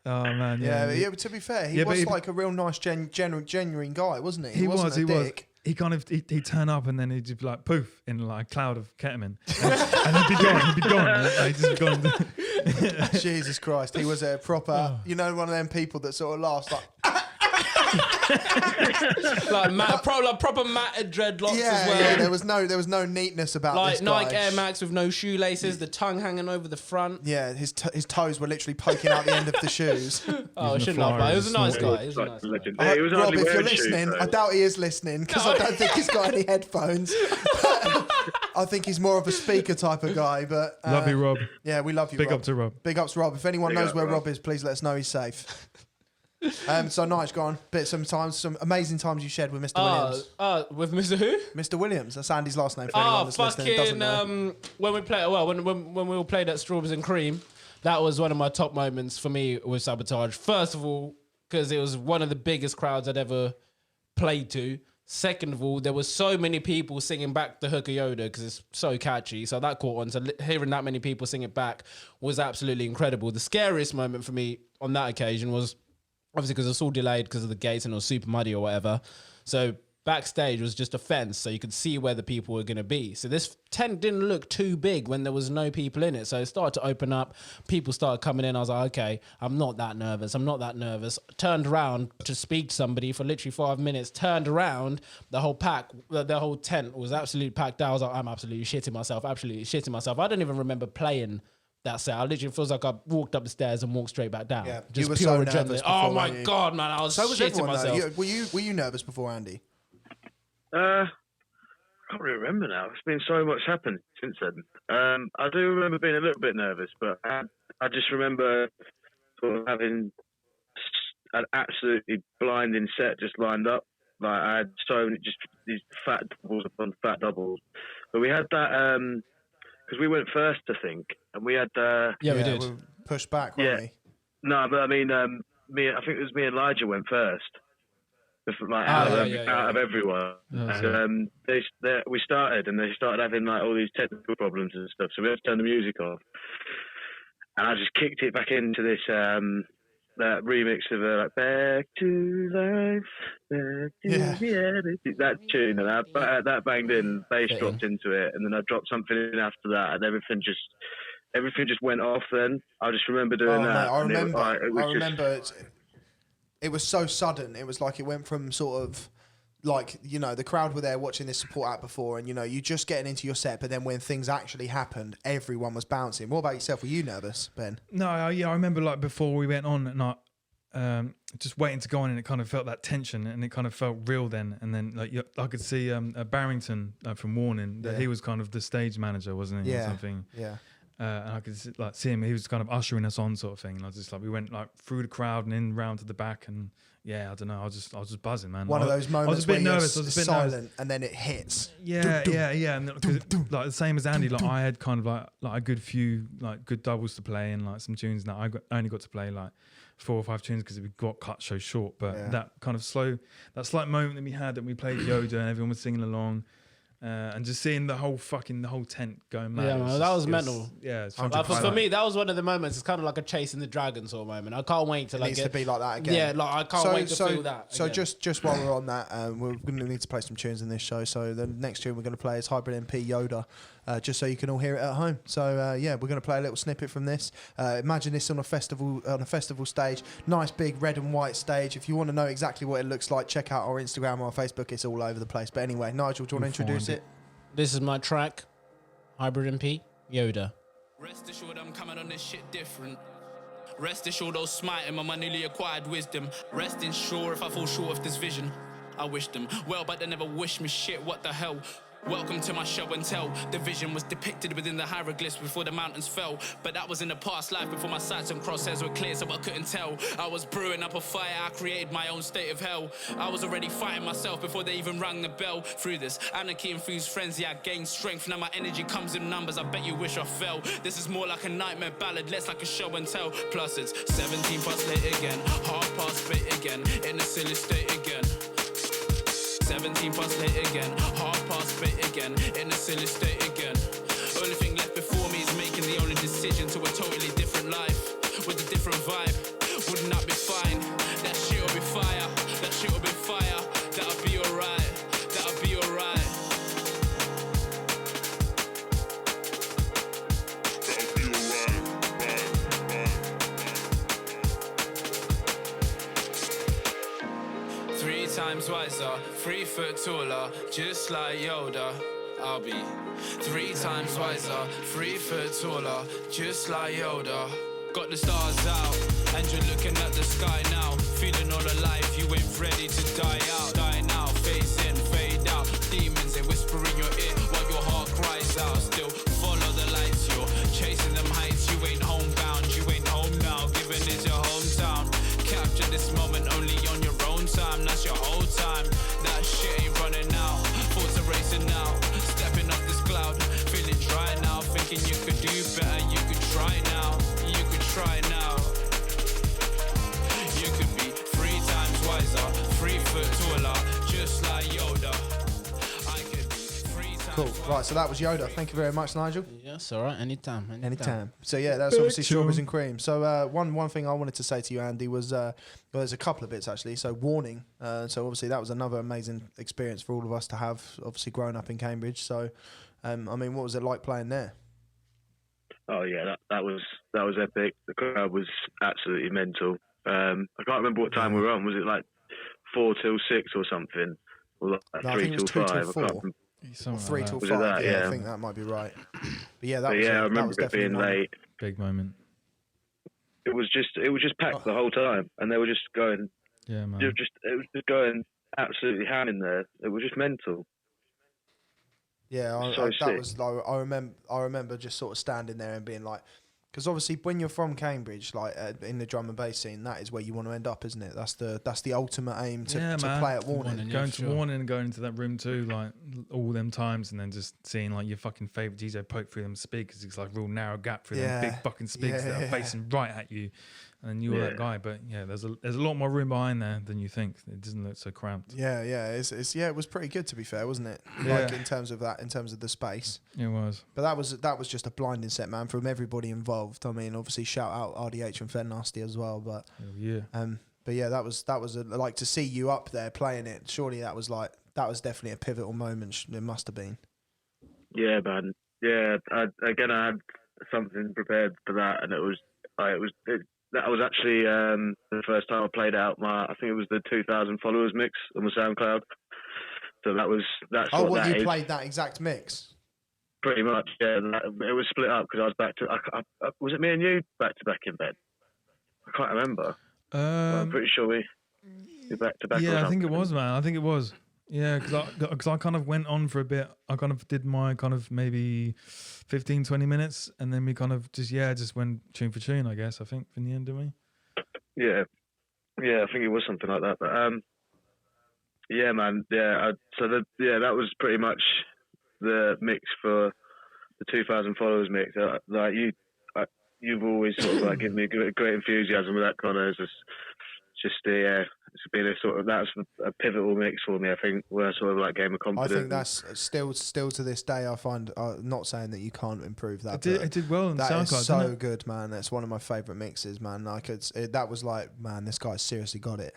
Speaker 1: oh man,
Speaker 2: Yeah, but to be fair, he was like a real nice, genuine guy, wasn't he?
Speaker 1: He was.
Speaker 2: Dick.
Speaker 1: He kind of he'd turn up and then he'd just be like poof in like a cloud of ketamine, and he'd be gone. He'd be gone. He'd just be gone.
Speaker 2: Jesus Christ, he was a proper, one of them people that sort of laughs like.
Speaker 3: like proper matted dreadlocks as well.
Speaker 2: Yeah, there was no neatness about
Speaker 3: like
Speaker 2: this guy.
Speaker 3: Nike Air Max with no shoelaces, the tongue hanging over the front.
Speaker 2: Yeah, his toes were literally poking out the end of the shoes.
Speaker 3: Oh, I shouldn't laugh, but he was a nice guy. He was a nice guy.
Speaker 4: Legend.
Speaker 2: Rob,
Speaker 4: He was hardly
Speaker 2: if you're
Speaker 4: wearing shoes,
Speaker 2: listening,
Speaker 4: though.
Speaker 2: I doubt he is listening because I don't think he's got any headphones. I think he's more of a speaker type of guy. But
Speaker 1: Love you, Rob.
Speaker 2: Yeah, we love you.
Speaker 1: Big
Speaker 2: Rob.
Speaker 1: up to Rob.
Speaker 2: Big ups, Rob. If anyone
Speaker 4: Big
Speaker 2: knows
Speaker 4: up,
Speaker 2: where
Speaker 4: Rob.
Speaker 2: Rob is, please let us know he's safe. So Nige, go on. Some amazing times you shared with Mr. Williams.
Speaker 3: With Mr. Who?
Speaker 2: Mr. Williams. That's Andy's last name for anyone that's listening and doesn't know.
Speaker 3: When we played, when we all played at Strawberries and Cream, that was one of my top moments for me with Sabotage. First of all, because it was one of the biggest crowds I'd ever played to. Second of all, there were so many people singing back the hook of Yoda because it's so catchy. So that caught on. So hearing that many people sing it back was absolutely incredible. The scariest moment for me on that occasion was obviously because it was all delayed because of the gates and it was super muddy or whatever. So backstage was just a fence, so you could see where the people were going to be. So this tent didn't look too big when there was no people in it. So it started to open up. People started coming in. I was like, okay, I'm not that nervous. Turned around to speak to somebody for literally 5 minutes. Turned around, the whole tent was absolutely packed out. I was like, I'm absolutely shitting myself. I don't even remember playing that set. I literally feels like I walked up the stairs and walked straight back down.
Speaker 2: Yeah,
Speaker 3: just
Speaker 2: you were
Speaker 3: pure
Speaker 2: so
Speaker 3: adrenaline.
Speaker 2: nervous
Speaker 3: Oh
Speaker 2: before,
Speaker 3: my
Speaker 2: weren't you?
Speaker 3: God, man. I was shitting myself.
Speaker 2: Were you nervous before, Andy?
Speaker 4: I can't really remember now. It's been so much happened since then. I do remember being a little bit nervous, but I just remember sort of having an absolutely blinding set just lined up. Like I had so many, just these fat doubles upon fat doubles. But we had that because we went first, I think, and we had
Speaker 3: we did.
Speaker 2: We pushed back, weren't we?
Speaker 4: No, but I mean, I think it was me and Elijah went first. Out of everyone. And we started and they started having like all these technical problems and stuff, so we had to turn the music off, and I just kicked it back into this that remix of like Back to Life, Back to Reality, that tune, and that banged in, bass dropped into it, and then I dropped something in after that, and everything just went off. Then I just remember doing that.
Speaker 2: I remember it was so sudden. It was like it went from sort of like, you know, the crowd were there watching this support act before, and, you know, you just getting into your set, but then when things actually happened, everyone was bouncing. What about yourself? Were you nervous, Ben?
Speaker 1: No, I remember like before we went on at night, just waiting to go on, and it kind of felt that tension, and it kind of felt real then. And then like I could see Barrington from Warning, that he was kind of the stage manager, wasn't he? Or something.
Speaker 2: Yeah.
Speaker 1: And I could see him. He was kind of ushering us on, sort of thing. And I was just like, we went like through the crowd and in round to the back, and I don't know. I was just buzzing, man.
Speaker 2: One of those moments
Speaker 1: I was a bit nervous. I was a bit
Speaker 2: silent,
Speaker 1: nervous.
Speaker 2: and then it hits.
Speaker 1: Yeah. And like the same as Andy, like I had kind of like a good few like good doubles to play, and like some tunes that I only got to play like 4 or 5 tunes because we got cut so short. But that kind of slight moment that we had, that we played Yoda and everyone was singing along. And just seeing the whole tent going mad.
Speaker 3: Yeah, man, that was mental.
Speaker 1: It's
Speaker 3: for me, that was one of the moments. It's kind of like a chasing the dragon sort of moment. I can't wait to
Speaker 2: needs to be like that again.
Speaker 3: Yeah, like I can't wait to feel that.
Speaker 2: So just while we're on that, we're going to need to play some tunes in this show. So the next tune we're going to play is HybridMP Yoda, just so you can all hear it at home. So we're going to play a little snippet from this. Imagine this on a festival stage, nice big red and white stage. If you want to know exactly what it looks like, check out our Instagram or our Facebook. It's all over the place. But anyway, Nigel, do you want to introduce it?
Speaker 3: This is my track, HybridMP Yoda.
Speaker 5: Rest assured I'm coming on this shit different. Rest assured I'll smite him on my newly acquired wisdom. Resting sure if I fall short of this vision, I wish them well, but they never wish me shit. What the hell? Welcome to my show and tell. The vision was depicted within the hieroglyphs before the mountains fell. But that was in a past life before my sights and crosshairs were clear, so I couldn't tell. I was brewing up a fire, I created my own state of hell. I was already fighting myself before they even rang the bell. Through this anarchy-infused frenzy, I gained strength. Now my energy comes in numbers, I bet you wish I fell. This is more like a nightmare ballad, less like a show and tell. Plus it's 17 past late again, half past fate again, in a silly state again. 17 past late again, half past fate again, in a silly state again. Only thing left before me is making the only decision to a totally different life, with a different vibe. Wouldn't that be fine? That shit'll be fire, that shit'll be fire. That'll be alright, that'll be alright. That'll be alright, 3 times wiser, 3 foot taller, just like Yoda. I'll be 3 times wiser, 3 foot taller, just like Yoda. Got the stars out, and you're looking at the sky now. Feeling all alive, you ain't ready to die out. Die now, face in, fade out. Demons, they whisper in your ear while your heart cries out. Still follow the lights, you're chasing them heights. You ain't homebound, you ain't home now. Given is your hometown. Capture this moment do better, you could try now. You could try now. You could be 3 times wiser, 3 foot taller, just like Yoda. I could be 3 times
Speaker 2: Cool. Right, so that was Yoda. Thank you very much, Nigel.
Speaker 3: Yes, all right. Anytime.
Speaker 2: Anytime. So yeah, that's obviously strawberries and cream. So one thing I wanted to say to you, Andy, was well, there's a couple of bits actually. So warning. So obviously that was another amazing experience for all of us to have. Obviously growing up in Cambridge. So I mean, what was it like playing there?
Speaker 4: Oh yeah, that was epic. The crowd was absolutely mental. I can't remember what time we were on. Was it like 4 till 6 or something? Or like
Speaker 2: No, I
Speaker 4: 3
Speaker 2: think it was
Speaker 4: till
Speaker 2: 2 till
Speaker 4: 5? I
Speaker 2: 4.
Speaker 4: can't remember.
Speaker 2: Or 3 till
Speaker 4: Was
Speaker 2: 5.
Speaker 4: it that?
Speaker 2: Yeah,
Speaker 4: Yeah.
Speaker 2: I think that might be right. But yeah, that
Speaker 4: But
Speaker 2: was.
Speaker 4: yeah, I
Speaker 2: that
Speaker 4: remember
Speaker 2: was
Speaker 4: it
Speaker 2: definitely
Speaker 4: being
Speaker 2: one.
Speaker 4: late.
Speaker 1: Big moment.
Speaker 4: It was just packed the whole time, and they were just going.
Speaker 1: Yeah, man.
Speaker 4: It was just going absolutely ham in there. It was just mental.
Speaker 2: Yeah,
Speaker 4: So
Speaker 2: that
Speaker 4: sick.
Speaker 2: was like I remember just sort of standing there and being like, because obviously when you're from Cambridge, like in the drum and bass scene, that is where you want to end up, isn't it? That's the ultimate aim to
Speaker 1: man.
Speaker 2: play at Warning.
Speaker 3: Warning.
Speaker 1: Going
Speaker 3: Yeah,
Speaker 1: to
Speaker 3: sure.
Speaker 1: Warning and going into that room too, like all them times, and then just seeing like your fucking favorite DJ poke through them speakers. It's like a real narrow gap through them big fucking speakers that are facing right at you, and you're that guy. But yeah, there's a lot more room behind there than you think. It doesn't look so cramped.
Speaker 2: Yeah, it was pretty good to be fair, wasn't it?
Speaker 1: Yeah.
Speaker 2: Like in terms of the space.
Speaker 1: It was.
Speaker 2: But that was just a blinding set, man, from everybody involved. I mean, obviously shout out RDH and Fair Nasty as well, but
Speaker 1: Hell yeah.
Speaker 2: But yeah, that was like to see you up there playing it. Surely that was definitely a pivotal moment. It must have been.
Speaker 4: Yeah, man. Yeah, I had something prepared for that, and that was actually the first time I played out I think it was the 2,000 followers mix on the SoundCloud. So that's
Speaker 2: Oh,
Speaker 4: what
Speaker 2: what
Speaker 4: that
Speaker 2: you
Speaker 4: is.
Speaker 2: played that exact mix?
Speaker 4: Pretty much, yeah. It was split up because I was back to. Was it me and you back to back in bed? I can't remember. I'm pretty sure we back to back.
Speaker 1: Yeah, I think it was, man. I think it was. Yeah, because I kind of went on for a bit. I kind of did my kind of maybe 15, 20 minutes, and then we kind of just went tune for tune, I guess, I think, in the end, didn't we?
Speaker 4: Yeah, I think it was something like that. But yeah, man. Yeah, that was pretty much the mix for the 2,000 followers mix. Like you've always sort of like given me great enthusiasm with that, Connor. It's it's been a sort of, that's a pivotal mix for me, I think, where I sort of like gained my confidence.
Speaker 2: I think that's still to this day. I find, not saying that you can't improve that.
Speaker 1: It did well on the
Speaker 2: that
Speaker 1: SoundCloud.
Speaker 2: is so
Speaker 1: didn't it?
Speaker 2: good, man. That's one of my favorite mixes, man. Like that was like, man, this guy seriously got it.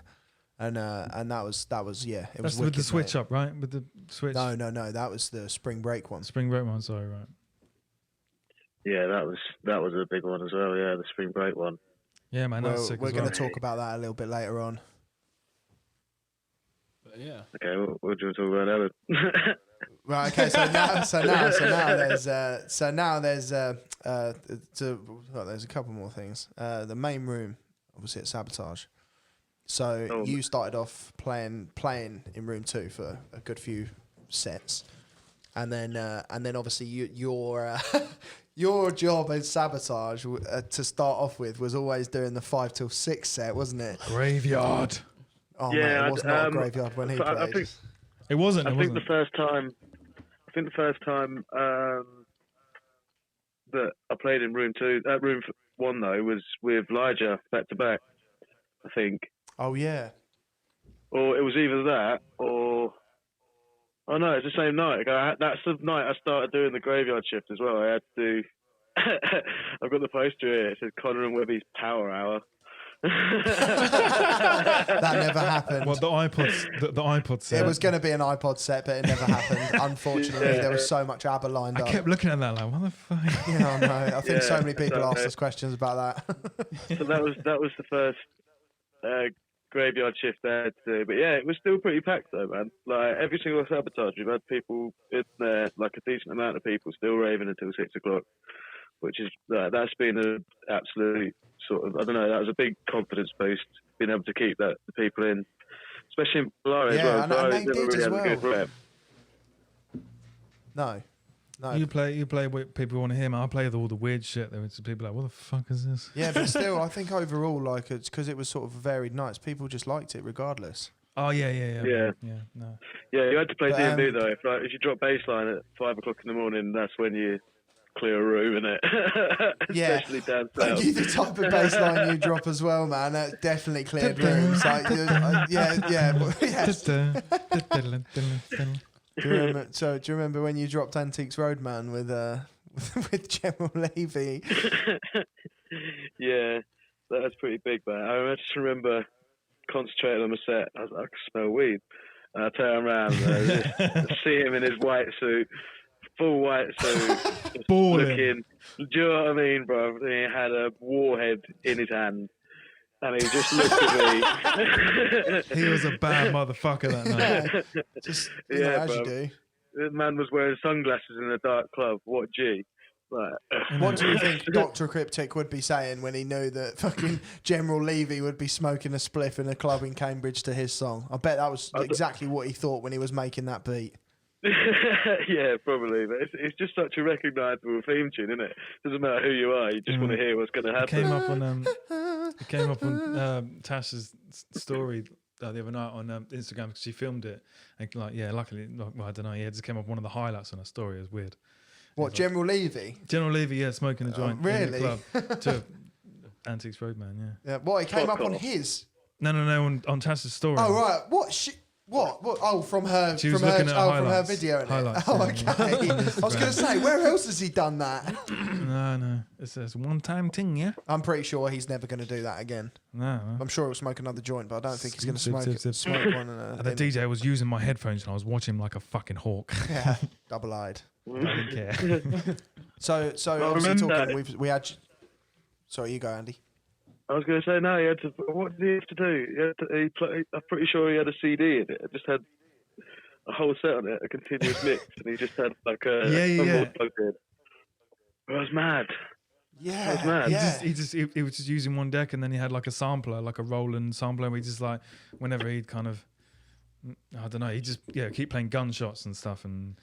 Speaker 2: And that was yeah. It was
Speaker 1: That's with the
Speaker 2: wicked,
Speaker 1: switch
Speaker 2: mate.
Speaker 1: up, right? With the switch.
Speaker 2: No, that was the Spring Break one.
Speaker 1: Spring Break one. Sorry, right.
Speaker 4: Yeah, that was a big one as well. Yeah, the Spring Break one.
Speaker 1: Yeah, man. That's sick
Speaker 2: We're
Speaker 1: as
Speaker 2: going
Speaker 1: well.
Speaker 2: to talk about that a little bit later on.
Speaker 3: But yeah.
Speaker 4: Okay, what do you want to talk about now?
Speaker 2: Right. Okay. So now there's a couple more things. The main room, obviously at Sabotage. So you started off playing in room 2 for a good few sets, and then obviously your job at Sabotage to start off with was always doing the 5 till 6 set, wasn't it?
Speaker 1: Graveyard.
Speaker 2: Oh
Speaker 4: Yeah,
Speaker 2: man, it was not a graveyard when he
Speaker 4: I
Speaker 2: played.
Speaker 4: think-
Speaker 1: It wasn't.
Speaker 4: I
Speaker 1: It
Speaker 4: think
Speaker 1: wasn't.
Speaker 4: the first time that I played in room 1 though was with Elijah back to back, I think.
Speaker 2: Oh yeah.
Speaker 4: Or it was either that or oh no, it's the same night. That's the night I started doing the graveyard shift as well. I had to. I've got the poster here. It says Connor and Webby's Power Hour.
Speaker 2: That never happened.
Speaker 1: Well, the iPod set.
Speaker 2: It was going to be an iPod set, but it never happened. Unfortunately, there was so much ABBA lined
Speaker 1: I
Speaker 2: up.
Speaker 1: kept looking at that like, what the fuck?
Speaker 2: Yeah, I know. I think so
Speaker 4: Yeah,
Speaker 2: many people
Speaker 4: so-
Speaker 2: asked us questions about that.
Speaker 4: So that was the first graveyard shift I had to do. But yeah, it was still pretty packed though, man. Like every single Sabotage, we've had people in there, like a decent amount of people still raving until 6 o'clock, which is that's been an absolute sort of, I don't know, that was a big confidence boost, being able to keep the people in, especially in Polari as well.
Speaker 2: and they
Speaker 4: Never
Speaker 2: did
Speaker 4: really
Speaker 2: as
Speaker 4: had a good
Speaker 2: well.
Speaker 4: rep.
Speaker 2: No.
Speaker 1: You play what people want to hear, man. I play with all the weird shit. There was people like, what the fuck is this?
Speaker 2: Yeah, but still, I think overall, like, it's because it was sort of varied nights. People just liked it regardless.
Speaker 1: Oh yeah.
Speaker 4: Yeah.
Speaker 1: No.
Speaker 4: Yeah, you had to play
Speaker 2: But,
Speaker 4: DNB though. If you drop baseline at 5 o'clock in the morning, that's when you clear a room, innit?
Speaker 2: Yeah.
Speaker 4: Especially down south.
Speaker 2: You the type of bass line you drop as well, man. That definitely cleared rooms. Like, yes. Do you remember when you dropped Antiques Roadman with with General Levy?
Speaker 4: Yeah, that was pretty big, man. I just remember concentrating on my set. I was like, I can smell weed. And I turn around and see him in his white suit, full white suit, just looking. Do you know what I mean, bro? And he had a warhead in his hand. And he just looked at me.
Speaker 1: He was a bad motherfucker that night.
Speaker 2: Just, as you do.
Speaker 4: The man was wearing sunglasses in a dark club. What G? Like,
Speaker 2: what do you think Dr. Cryptic would be saying when he knew that fucking General Levy would be smoking a spliff in a club in Cambridge to his song? I bet that was exactly what he thought when he was making that beat.
Speaker 4: Yeah, probably. But it's just such a recognisable theme tune, isn't it? Doesn't matter who you are, you just want to hear what's going to happen.
Speaker 1: It came up on Tasha's story the other night on Instagram because she filmed it. And luckily, I don't know. Yeah, it just came up one of the highlights on her story. It was weird.
Speaker 2: What, General Levy?
Speaker 1: General Levy, yeah, smoking a joint in the club to Antiques Roadman, yeah.
Speaker 2: What, he came up on his?
Speaker 1: No, on Tasha's story.
Speaker 2: Oh, right. What? Oh, from her.
Speaker 1: She was looking at
Speaker 2: from her video.
Speaker 1: Highlights.
Speaker 2: Oh, okay. I was going to say, where else has he done that?
Speaker 1: No. It's a one-time thing, yeah.
Speaker 2: I'm pretty sure he's never going to do that again.
Speaker 1: No.
Speaker 2: I'm sure he'll smoke another joint, but I don't think he's going to smoke one.
Speaker 1: The DJ was using my headphones and I was watching him like a fucking hawk.
Speaker 2: Yeah, double-eyed.
Speaker 1: I didn't care.
Speaker 2: So obviously talking, we had. Sorry, you go, Andy.
Speaker 4: I was going to say, no, he had to. What did he have to do? I'm pretty sure he had a CD in it. It just had a whole set on it, a continuous mix, and he just had like a plugged in. I was mad.
Speaker 2: Yeah,
Speaker 4: I was mad.
Speaker 2: Yeah.
Speaker 1: He was just using one deck, and then he had like a sampler, like a Roland sampler. Where he just like whenever he'd kind of. I don't know. He just keep playing gunshots and stuff and.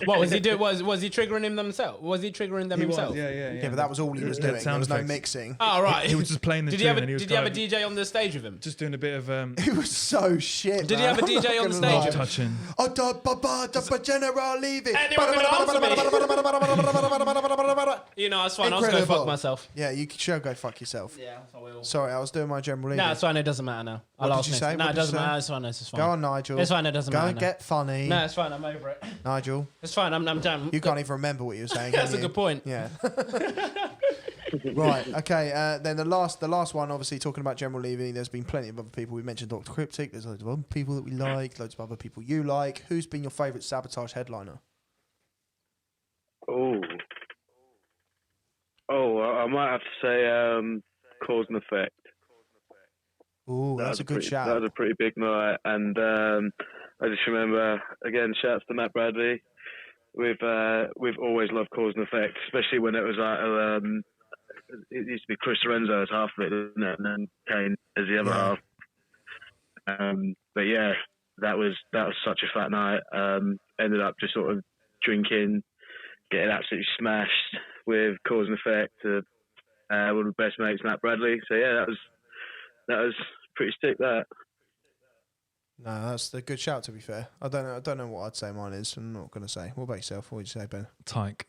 Speaker 3: What was he doing? Was he triggering him himself? Was he triggering them himself?
Speaker 1: Yeah.
Speaker 2: But that was all he was doing. There was no mixing.
Speaker 3: Oh right.
Speaker 1: He was just playing the tune.
Speaker 3: Did he have a DJ on the stage with him?
Speaker 1: Just doing a bit of.
Speaker 2: It was so shit.
Speaker 3: Did he have a DJ on the stage?
Speaker 1: Not touching.
Speaker 2: General Levy.
Speaker 3: Anyone can answer me. You know, it's fine. I'll just go fuck myself.
Speaker 2: Yeah, you should go fuck yourself.
Speaker 3: Yeah, I will.
Speaker 2: Sorry, I was doing my General Levy.
Speaker 3: No, it's fine. It doesn't matter now.
Speaker 2: What did you say?
Speaker 3: No, it doesn't matter. It's fine. It's fine.
Speaker 2: Go on, Nigel.
Speaker 3: It's fine. It doesn't matter.
Speaker 2: Go and get funny.
Speaker 3: No, it's fine. I'm over it.
Speaker 2: Nigel.
Speaker 3: It's fine. I'm done.
Speaker 2: You can't even remember what you were saying.
Speaker 3: That's a good point.
Speaker 2: Yeah. Right. Okay. Then the last one, obviously talking about General Levy. There's been plenty of other people. We mentioned Dr. Cryptic. There's loads of other people that we like. Loads of other people you like. Who's been your favourite Sabotage headliner?
Speaker 4: I might have to say Cause and Effect.
Speaker 2: Oh, that's a good shout.
Speaker 4: That was a pretty big night, and I just remember again. Shouts to Matt Bradley. We've always loved Cause and Effect, especially when it was like it used to be Chris Lorenzo as half of it, didn't it? And then Kane as the other half. But yeah, that was such a fat night. Ended up just sort of drinking, getting absolutely smashed with Cause and Effect. One of the best mates, Matt Bradley. So yeah, that was pretty sick. That.
Speaker 2: No, that's a good shout. To be fair, I don't know what I'd say mine is. I'm not going to say. What about yourself? What would you say, Ben?
Speaker 1: Tyke,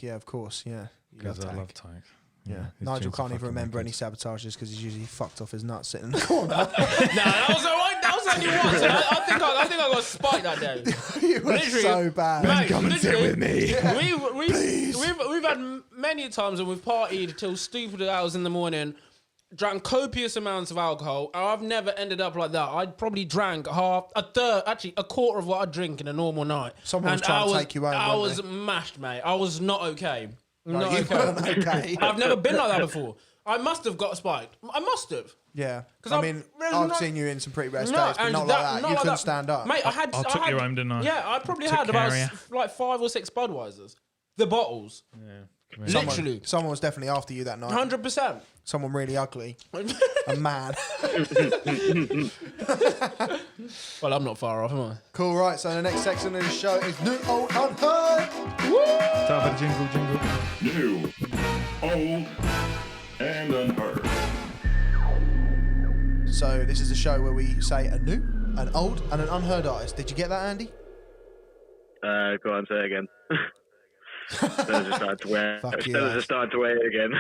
Speaker 2: yeah, of course, yeah.
Speaker 1: Because I love Tyke.
Speaker 2: Yeah. Nigel can't even remember any sabotages because he's usually fucked off his nuts sitting in the corner.
Speaker 3: That was only once. I think I got spiked that day.
Speaker 2: You were so bad.
Speaker 3: Mate,
Speaker 1: come and sit with me.
Speaker 3: We've had many times when we've partied till stupid hours in the morning, drank copious amounts of alcohol. I've never ended up like that. I probably drank a quarter of what I drink in a normal night.
Speaker 2: Someone was trying to take you home.
Speaker 3: I was mashed, mate. I was not okay.
Speaker 2: Not okay.
Speaker 3: I've never been like that before. I must have got spiked. I must have.
Speaker 2: Yeah. I've seen you in some pretty rare states, but not like that. You couldn't stand up.
Speaker 3: Mate,
Speaker 1: I took you home, didn't I?
Speaker 3: Yeah, I probably had about like 5 or 6 Budweisers. The bottles.
Speaker 1: Yeah.
Speaker 3: Literally.
Speaker 2: Someone was definitely after you that night.
Speaker 3: 100%.
Speaker 2: Someone really ugly. A man.
Speaker 3: Well, I'm not far off, am I?
Speaker 2: Cool, right. So the next section of the show is New, Old, Unheard.
Speaker 1: Woo! Start with the jingle.
Speaker 6: New, Old, and Unheard.
Speaker 2: So this is a show where we say a new, an old, and an unheard artist. Did you get that, Andy?
Speaker 4: Go on, say it again. Stella's just started to wear. Stella's just started to wear it again.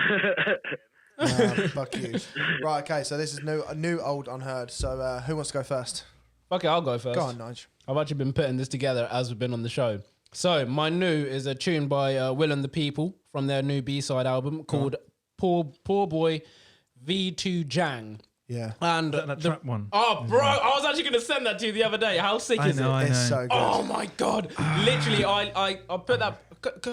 Speaker 2: Fuck you. Right, okay, so this is new, old, unheard. So who wants to go first?
Speaker 3: Okay, I'll go first.
Speaker 2: Go on, Nige.
Speaker 3: I've actually been putting this together as we've been on the show. So my new is a tune by Will and the People from their new B-side album called Poor Boy V2 Djing.
Speaker 2: Yeah.
Speaker 3: And
Speaker 1: that trap one.
Speaker 3: Oh, bro, I was actually going to send that to you the other day. How sick is it?
Speaker 2: It's so good.
Speaker 3: Oh my God. Literally, I put that.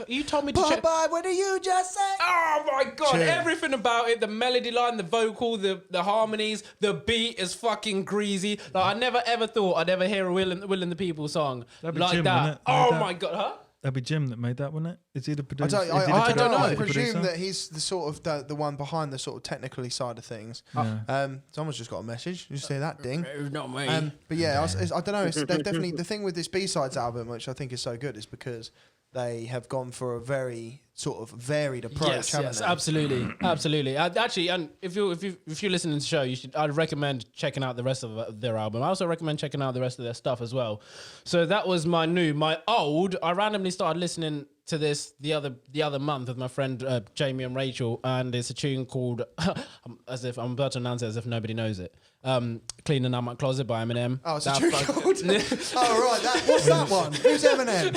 Speaker 3: You told me to check.
Speaker 2: Bye, what did you just say?
Speaker 3: Oh my God.
Speaker 2: Tune.
Speaker 3: Everything about it, the melody line, the vocal, the harmonies, the beat is fucking greasy. Like, I never ever thought I'd ever hear a Will and the People song
Speaker 1: That'd be
Speaker 3: like
Speaker 1: Jim,
Speaker 3: that.
Speaker 1: wouldn't it?
Speaker 3: Oh
Speaker 1: Like
Speaker 3: my God. Huh?
Speaker 1: That'd be Jim that made that, wouldn't it? Is he the producer?
Speaker 2: I don't know. I
Speaker 1: the
Speaker 2: presume
Speaker 1: producer?
Speaker 2: that he's the sort of the one behind the sort of technically side of things. Someone's just got a message. You see that ding?
Speaker 3: Not me.
Speaker 2: But yeah, I don't know. They're definitely the thing with this B-sides album, which I think is so good, is because they have gone for a very sort of varied approach.
Speaker 3: Yes,
Speaker 2: they?
Speaker 3: absolutely, absolutely. Actually, and if you're listening to the show, I'd recommend checking out the rest of their album. I also recommend checking out the rest of their stuff as well. So that was my new. My old, I randomly started listening to this the other month with my friend Jamie and Rachel, and it's a tune called as if I'm about to announce it as if nobody knows it. Cleaning Out My Closet by Eminem.
Speaker 2: Oh, it's a tune called. Oh right, what's that one? Who's Eminem?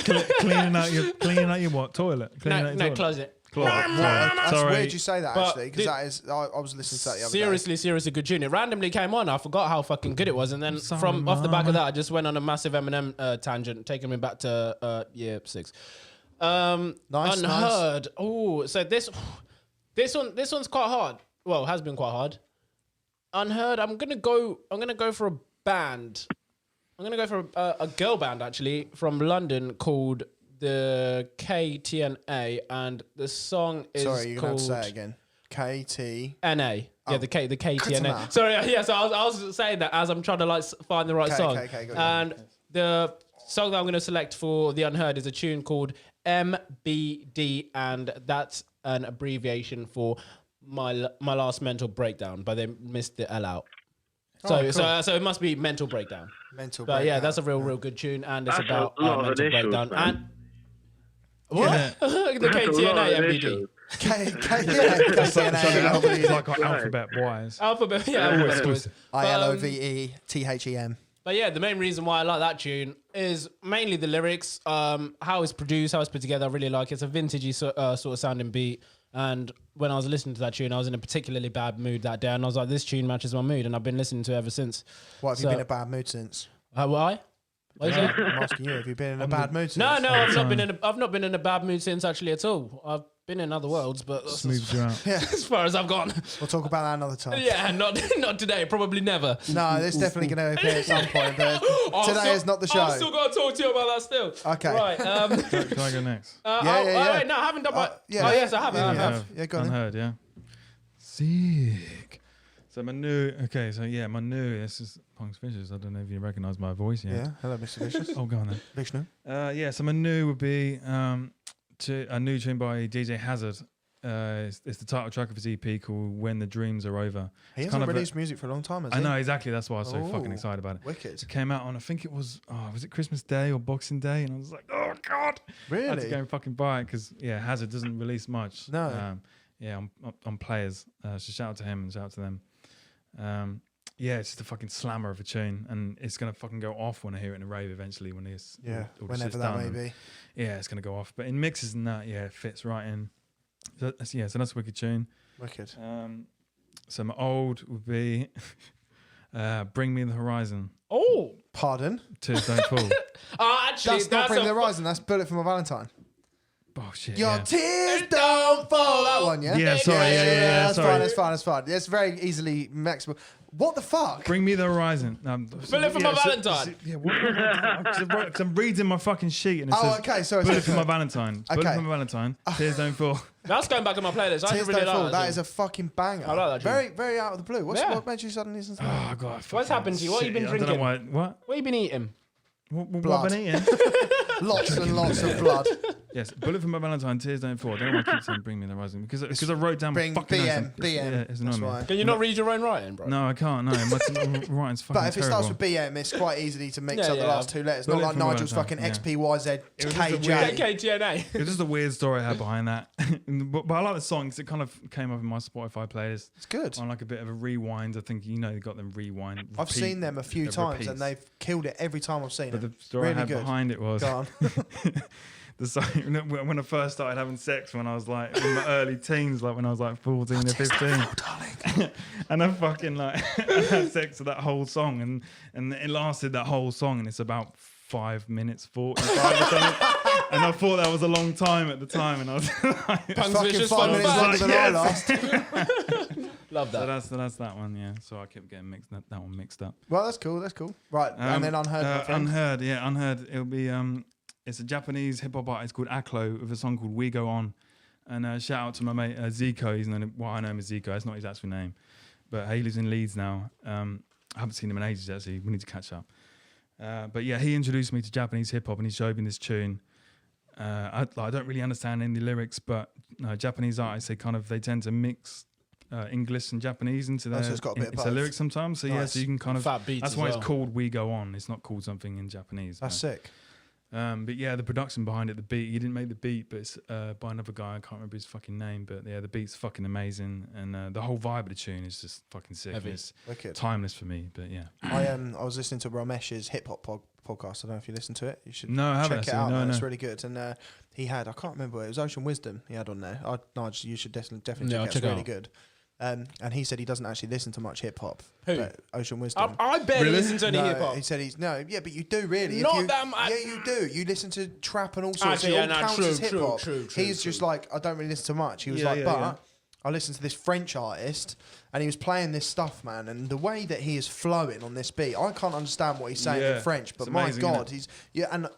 Speaker 1: cleaning out your what? Toilet?
Speaker 3: No, closet.
Speaker 2: That's
Speaker 1: Sorry.
Speaker 2: weird you say that, actually, because that is. I was listening to that the other day.
Speaker 3: Seriously good tune. It randomly came on. I forgot how fucking good it was, and then off the back of that, I just went on a massive Eminem tangent, taking me back to year 6. Unheard.
Speaker 2: Nice.
Speaker 3: Oh, so this one's quite hard. Well, it has been quite hard. Unheard. I'm gonna go for a band. I'm gonna go for a girl band actually from London called the KTNA, and the song is
Speaker 2: Sorry, you're
Speaker 3: called.
Speaker 2: gonna have to say it again.
Speaker 3: KTNA. Yeah, the KTNA.
Speaker 2: Katana.
Speaker 3: Sorry, yeah. So I was saying that as I'm trying to find the right song.
Speaker 2: Okay, got
Speaker 3: and the song that I'm going to select for the Unheard is a tune called MBD, and that's an abbreviation for my last mental breakdown, but they missed the L out. So it must be mental breakdown. But yeah, that's a real good tune, and it's
Speaker 4: That's
Speaker 3: about
Speaker 4: a lot of
Speaker 3: mental
Speaker 4: initials,
Speaker 3: breakdown.
Speaker 4: man.
Speaker 3: And what? The
Speaker 4: That's a lot
Speaker 3: KTNA
Speaker 4: of
Speaker 3: MBD.
Speaker 4: initials.
Speaker 2: KTNA.
Speaker 1: It's like alphabet wise.
Speaker 3: Alphabet, yeah. boys.
Speaker 2: ILOVETHEM.
Speaker 3: But yeah, the main reason why I like that tune is mainly the lyrics, how it's produced, how it's put together. I really like it. It's a vintagey sort of sounding beat. And when I was listening to that tune, I was in a particularly bad mood that day. And I was like, this tune matches my mood. And I've been listening to it ever since.
Speaker 2: What, have you been in a bad mood since?
Speaker 3: Why? What is that?
Speaker 2: I'm asking you, have you been in a bad mood since?
Speaker 3: No, I've not been in a bad mood since actually at all. I've been in other worlds, but that's
Speaker 1: Smooths you out.
Speaker 3: as far as I've gone.
Speaker 2: We'll talk about that another time.
Speaker 3: Yeah, not today, probably never.
Speaker 2: No, it's definitely going to appear at some point, but today is not the show.
Speaker 3: I've still got to talk to you about that still.
Speaker 2: Okay.
Speaker 3: Right.
Speaker 1: Can I go next?
Speaker 2: Yeah.
Speaker 3: No, I haven't done my...
Speaker 2: yeah.
Speaker 3: Oh, yes, I have.
Speaker 2: Yeah, go on then.
Speaker 1: Unheard, yeah. Sick. So my new, this is PunksVicious. I don't know if you recognise my voice yet.
Speaker 2: Yeah, hello, Mr. Vicious.
Speaker 1: Oh, go on then.
Speaker 2: Vishnu.
Speaker 1: So my new would be a new tune by DJ Hazard. It's the title track of his EP called When the Dreams Are Over.
Speaker 2: He
Speaker 1: It's
Speaker 2: hasn't released music for a long time, has he?
Speaker 1: I know, exactly. That's why I was so fucking
Speaker 2: Ooh,
Speaker 1: excited about it.
Speaker 2: Wicked.
Speaker 1: It came out on, I think it was it Christmas Day or Boxing Day? And I was like, oh, God. I had to
Speaker 2: Really?
Speaker 1: go and fucking buy it because, Hazard doesn't release much.
Speaker 2: No.
Speaker 1: On players. So shout out to him and shout out to them. It's just a fucking slammer of a tune, and it's gonna fucking go off when I hear it in a rave eventually. When it's all the
Speaker 2: whenever
Speaker 1: shit's
Speaker 2: that
Speaker 1: done.
Speaker 2: may be.
Speaker 1: Yeah, it's gonna go off. But in mixes and that, it fits right in. So that's a wicked tune.
Speaker 2: Wicked.
Speaker 1: So my old would be Bring Me the Horizon.
Speaker 3: Oh.
Speaker 2: Pardon?
Speaker 1: Tears Don't Fall.
Speaker 3: Actually,
Speaker 2: That's not Bring the Horizon. That's Bullet for My Valentine.
Speaker 1: Oh shit.
Speaker 2: Your tears don't fall. That one, yeah?
Speaker 1: Yeah, sorry. Yeah,
Speaker 2: That's
Speaker 1: sorry.
Speaker 2: fine. That's fine. It's very easily mixable. What the fuck?
Speaker 1: Bring Me the Horizon.
Speaker 3: Bullet for My Valentine.
Speaker 1: Because I'm reading my fucking sheet and it says
Speaker 2: okay. Sorry.
Speaker 1: Bullet for My Valentine. Bullet
Speaker 2: Okay.
Speaker 1: for My Valentine. Tears Don't Fall.
Speaker 3: That's going back on my playlist. I
Speaker 2: Tears
Speaker 3: really
Speaker 2: don't fall.
Speaker 3: like
Speaker 2: That is a fucking banger.
Speaker 3: I like that tune.
Speaker 2: Very, very out of the blue. What made you suddenly listen to that?
Speaker 1: Oh god.
Speaker 3: What's happened to you? What have you been drinking?
Speaker 1: I don't know what.
Speaker 3: What have you been eating?
Speaker 1: What
Speaker 2: Blood.
Speaker 1: have I been eating?
Speaker 2: Lots and lots of blood.
Speaker 1: Yes, Bullet for My Valentine, Tears Don't Fall. I don't know why I keep saying Bring Me the Horizon because I wrote down
Speaker 2: Bring
Speaker 1: fucking
Speaker 2: BM.
Speaker 1: Yeah, it's
Speaker 2: That's
Speaker 1: annoying me.
Speaker 2: why.
Speaker 3: Can you not read your own writing, bro?
Speaker 1: No, I can't. No, my writing's fucking
Speaker 2: But if it starts
Speaker 1: terrible.
Speaker 2: with BM, it's quite easy to mix up the
Speaker 3: yeah.
Speaker 2: last two letters. Not
Speaker 1: Bullet
Speaker 2: like
Speaker 1: for My
Speaker 2: Nigel's fucking
Speaker 1: Valentine,
Speaker 2: XPYZ
Speaker 1: It was just a weird-
Speaker 2: KJ.
Speaker 3: KTNA.
Speaker 1: It was just a weird story I had behind that. but I like the song because it kind of came up in my Spotify playlist.
Speaker 2: It's good.
Speaker 1: On like a bit of a rewind. I think you know they got them rewind.
Speaker 2: I've seen them a few times and they've killed it every time I've seen
Speaker 1: But
Speaker 2: it.
Speaker 1: the story
Speaker 2: Really
Speaker 1: I had
Speaker 2: good.
Speaker 1: behind it was
Speaker 2: Go on.
Speaker 1: the song, when I first started having sex when I was like in my early teens, like when I was like 14 or 15. And I fucking like I had sex to that whole song and it lasted that whole song and it's about 5 minutes 45 or something. And I thought that was a long time at the time and I was like
Speaker 3: PunksVicious
Speaker 2: Fucking 5 minutes
Speaker 3: fun
Speaker 2: longer
Speaker 3: fact.
Speaker 2: than I last.
Speaker 3: Love
Speaker 1: so
Speaker 3: that.
Speaker 1: that's that one, yeah. So I kept getting that one mixed up.
Speaker 2: Well, that's cool. That's cool. Right, and then Unheard. My friend.
Speaker 1: Unheard, yeah, Unheard. It'll be it's a Japanese hip hop artist called Aklo with a song called We Go On. And shout out to my mate Zico. He's known, well, I know him as Zico. That's not his actual name, but he lives in Leeds now. I haven't seen him in ages actually. We need to catch up. But yeah, he introduced me to Japanese hip hop and he showed me this tune. I don't really understand any lyrics, but Japanese artists they tend to mix English and Japanese into their,
Speaker 2: so it's got a bit of
Speaker 1: into
Speaker 2: both.
Speaker 1: lyrics sometimes. So yeah,
Speaker 2: Nice.
Speaker 1: so you can kind of.
Speaker 3: Fat beats
Speaker 1: That's
Speaker 3: as
Speaker 1: why
Speaker 3: well.
Speaker 1: it's called We Go On. It's not called something in Japanese.
Speaker 2: That's sick.
Speaker 1: But yeah, the production behind it, the beat. He didn't make the beat, but it's by another guy. I can't remember his fucking name, but yeah, the beat's fucking amazing, and the whole vibe of the tune is just fucking sick.
Speaker 3: Heavy.
Speaker 1: It's
Speaker 2: Wicked.
Speaker 1: timeless for me. But yeah,
Speaker 2: I was listening to Ramesh's hip hop podcast. I don't know if you listen to it. You should
Speaker 1: No, I haven't
Speaker 2: check it
Speaker 1: actually.
Speaker 2: out.
Speaker 1: No,
Speaker 2: man.
Speaker 1: no.
Speaker 2: It's really good. And he had, I can't remember, it was Ocean Wisdom he had on there. You should definitely
Speaker 3: Yeah, I'll
Speaker 2: check it out. It's
Speaker 3: check it
Speaker 2: really
Speaker 3: out.
Speaker 2: good. And he said he doesn't actually listen to much hip hop.
Speaker 3: Who?
Speaker 2: But Ocean Wisdom.
Speaker 3: I barely listen to any
Speaker 2: No,
Speaker 3: hip hop.
Speaker 2: He said but you do really.
Speaker 3: Not that much.
Speaker 2: Yeah, you do. You listen to trap and all sorts.
Speaker 3: Actually,
Speaker 2: It
Speaker 3: yeah,
Speaker 2: all
Speaker 3: no,
Speaker 2: counts
Speaker 3: true,
Speaker 2: as hip hop.
Speaker 3: true,
Speaker 2: He's just like, I don't really listen to much. He was
Speaker 1: Yeah,
Speaker 2: like,
Speaker 1: yeah,
Speaker 2: but
Speaker 1: yeah.
Speaker 2: I listened to this French artist and he was playing this stuff, man, and the way that he is flowing on this beat, I can't understand what he's saying
Speaker 1: Yeah,
Speaker 2: in French, but
Speaker 1: it's
Speaker 2: my
Speaker 1: amazing,
Speaker 2: God,
Speaker 1: isn't
Speaker 2: and